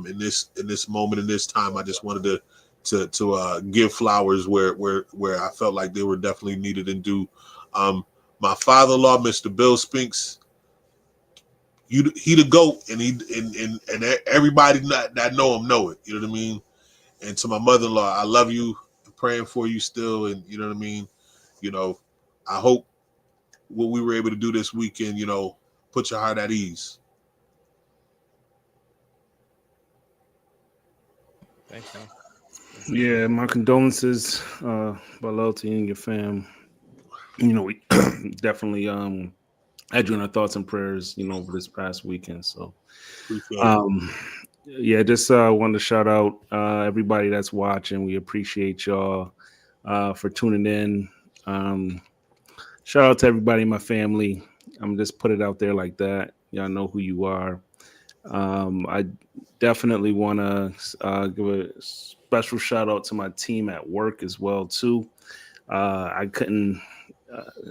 Speaker 3: In this moment, in this time, I just wanted to give flowers where I felt like they were definitely needed and due. My father-in-law, Mr. Bill Spinks, he the GOAT, and everybody that know him know it. You know what I mean? And to my mother-in-law, I love you. I'm praying for you still, and you know what I mean. I hope what we were able to do this weekend, put your heart at ease.
Speaker 1: Thanks, man.
Speaker 4: Yeah, my condolences, bRho, to you and your fam. We definitely had you in our thoughts and prayers, over this past weekend. So, just wanted to shout out everybody that's watching. We appreciate y'all for tuning in. Shout out to everybody in my family. I'm just put it out there like that. Y'all know who you are. I definitely want to give a special shout out to my team at work as well too. I couldn't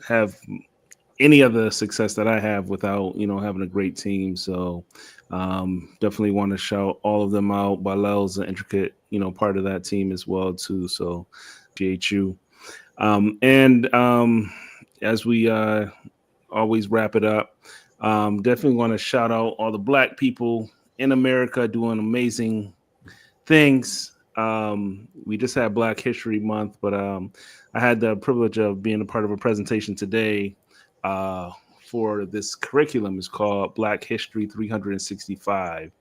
Speaker 4: have any of the success that I have without having a great team. So definitely want to shout all of them out. bRho's an intricate part of that team as well too. So appreciate you. And as we always wrap it up. Definitely want to shout out all the Black people in America doing amazing things. We just had Black History Month, but I had the privilege of being a part of a presentation today for this curriculum. It's called Black History 365.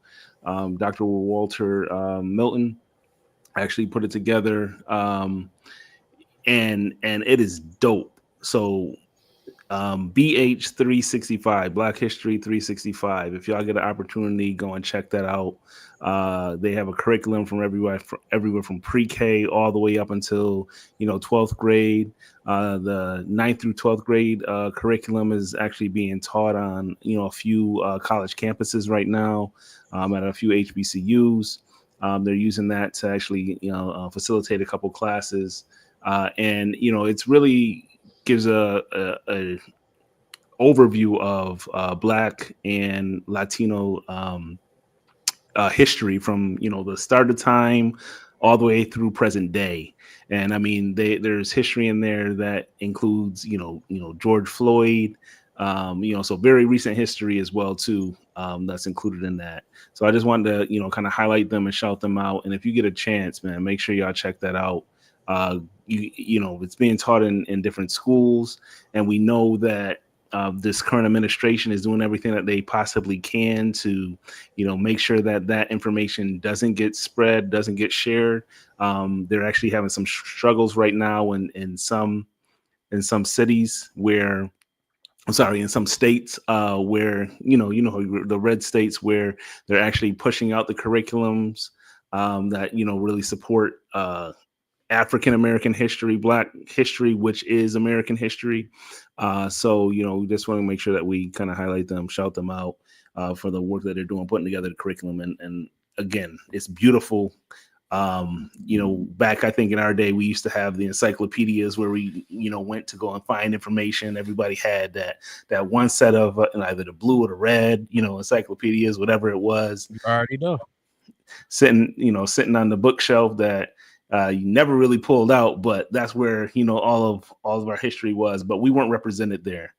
Speaker 4: Dr. Walter Milton actually put it together, and it is dope. So BH 365, Black History 365. If y'all get an opportunity, go and check that out. They have a curriculum from everywhere from pre-K all the way up until 12th grade. The 9th through 12th grade curriculum is actually being taught on a few college campuses right now, at a few HBCUs. They're using that to actually facilitate a couple classes, and it's really gives a overview of Black and Latino history from the start of time all the way through present day. And I mean, there's history in there that includes George Floyd, so very recent history as well too, that's included in that. So I just wanted to kind of highlight them and shout them out. And if you get a chance, man, make sure y'all check that out. It's being taught in different schools, and we know that this current administration is doing everything that they possibly can to make sure that information doesn't get spread, doesn't get shared. They're actually having some struggles right now in some cities where in some states where the red states, where they're actually pushing out the curriculums that really support African American history, Black history, which is American history. So we just want to make sure that we kind of highlight them, shout them out for the work that they're doing, putting together the curriculum. And again, it's beautiful. Back, I think in our day, we used to have the encyclopedias where we went to go and find information. Everybody had that one set of either the blue or the red encyclopedias, whatever it was.
Speaker 1: You already know,
Speaker 4: sitting on the bookshelf that you never really pulled out, but that's where all of our history was, but we weren't represented there.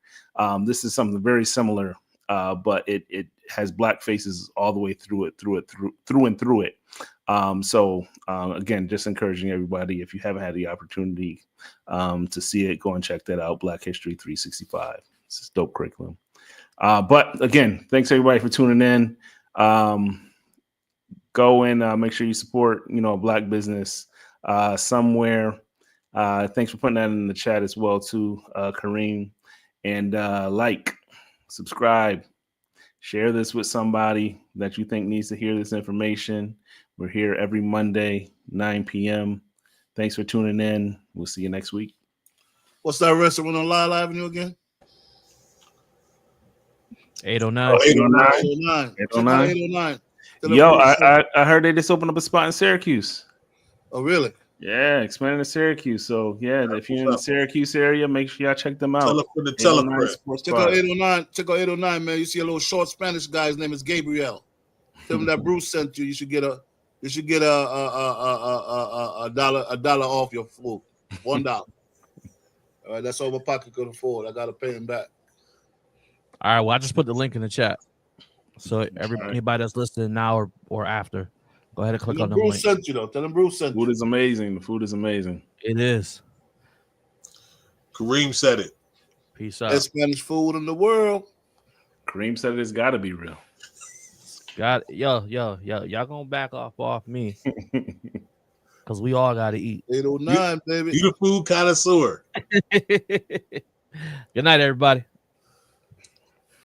Speaker 4: This is something very similar, but it has Black faces all the way through and through it. So again, just encouraging everybody, if you haven't had the opportunity to see it, go and check that out. Black History 365. It's a dope curriculum. But again, thanks everybody for tuning in. Go and make sure you support a Black business somewhere. Thanks for putting that in the chat as well too, Kareem. And subscribe, share this with somebody that you think needs to hear this information. We're here every Monday, 9 p.m. Thanks for tuning in. We'll see you next week.
Speaker 2: What's that restaurant on Lyle Avenue again?
Speaker 1: 809.
Speaker 2: 809.
Speaker 4: 809. Yo, I heard they just opened up a spot in Syracuse.
Speaker 2: Oh, really?
Speaker 4: Yeah, expanding to Syracuse. So yeah, if you're in the Syracuse area, make sure y'all check them out.
Speaker 3: Tell for the teleprint.
Speaker 2: Check out 809. Check out 809, man. You see a little short Spanish guy. His name is Gabriel. Tell him that Bruce sent you. You should get a dollar off your food. $1. All right, that's all my pocket could afford. I gotta pay him back.
Speaker 1: All right, well, I just put the link in the chat. So anybody that's listening now or after, go ahead and click on the link.
Speaker 2: Sent you though. Tell them Bruce sent you.
Speaker 4: Food is amazing. The food is amazing.
Speaker 1: It is.
Speaker 3: Kareem said it.
Speaker 1: Peace out.
Speaker 2: Best Spanish food in the world.
Speaker 4: Kareem said it's got to be real.
Speaker 1: Y'all gonna back off me because we all got to eat.
Speaker 2: 809, baby.
Speaker 3: You the food connoisseur.
Speaker 1: Good night, everybody.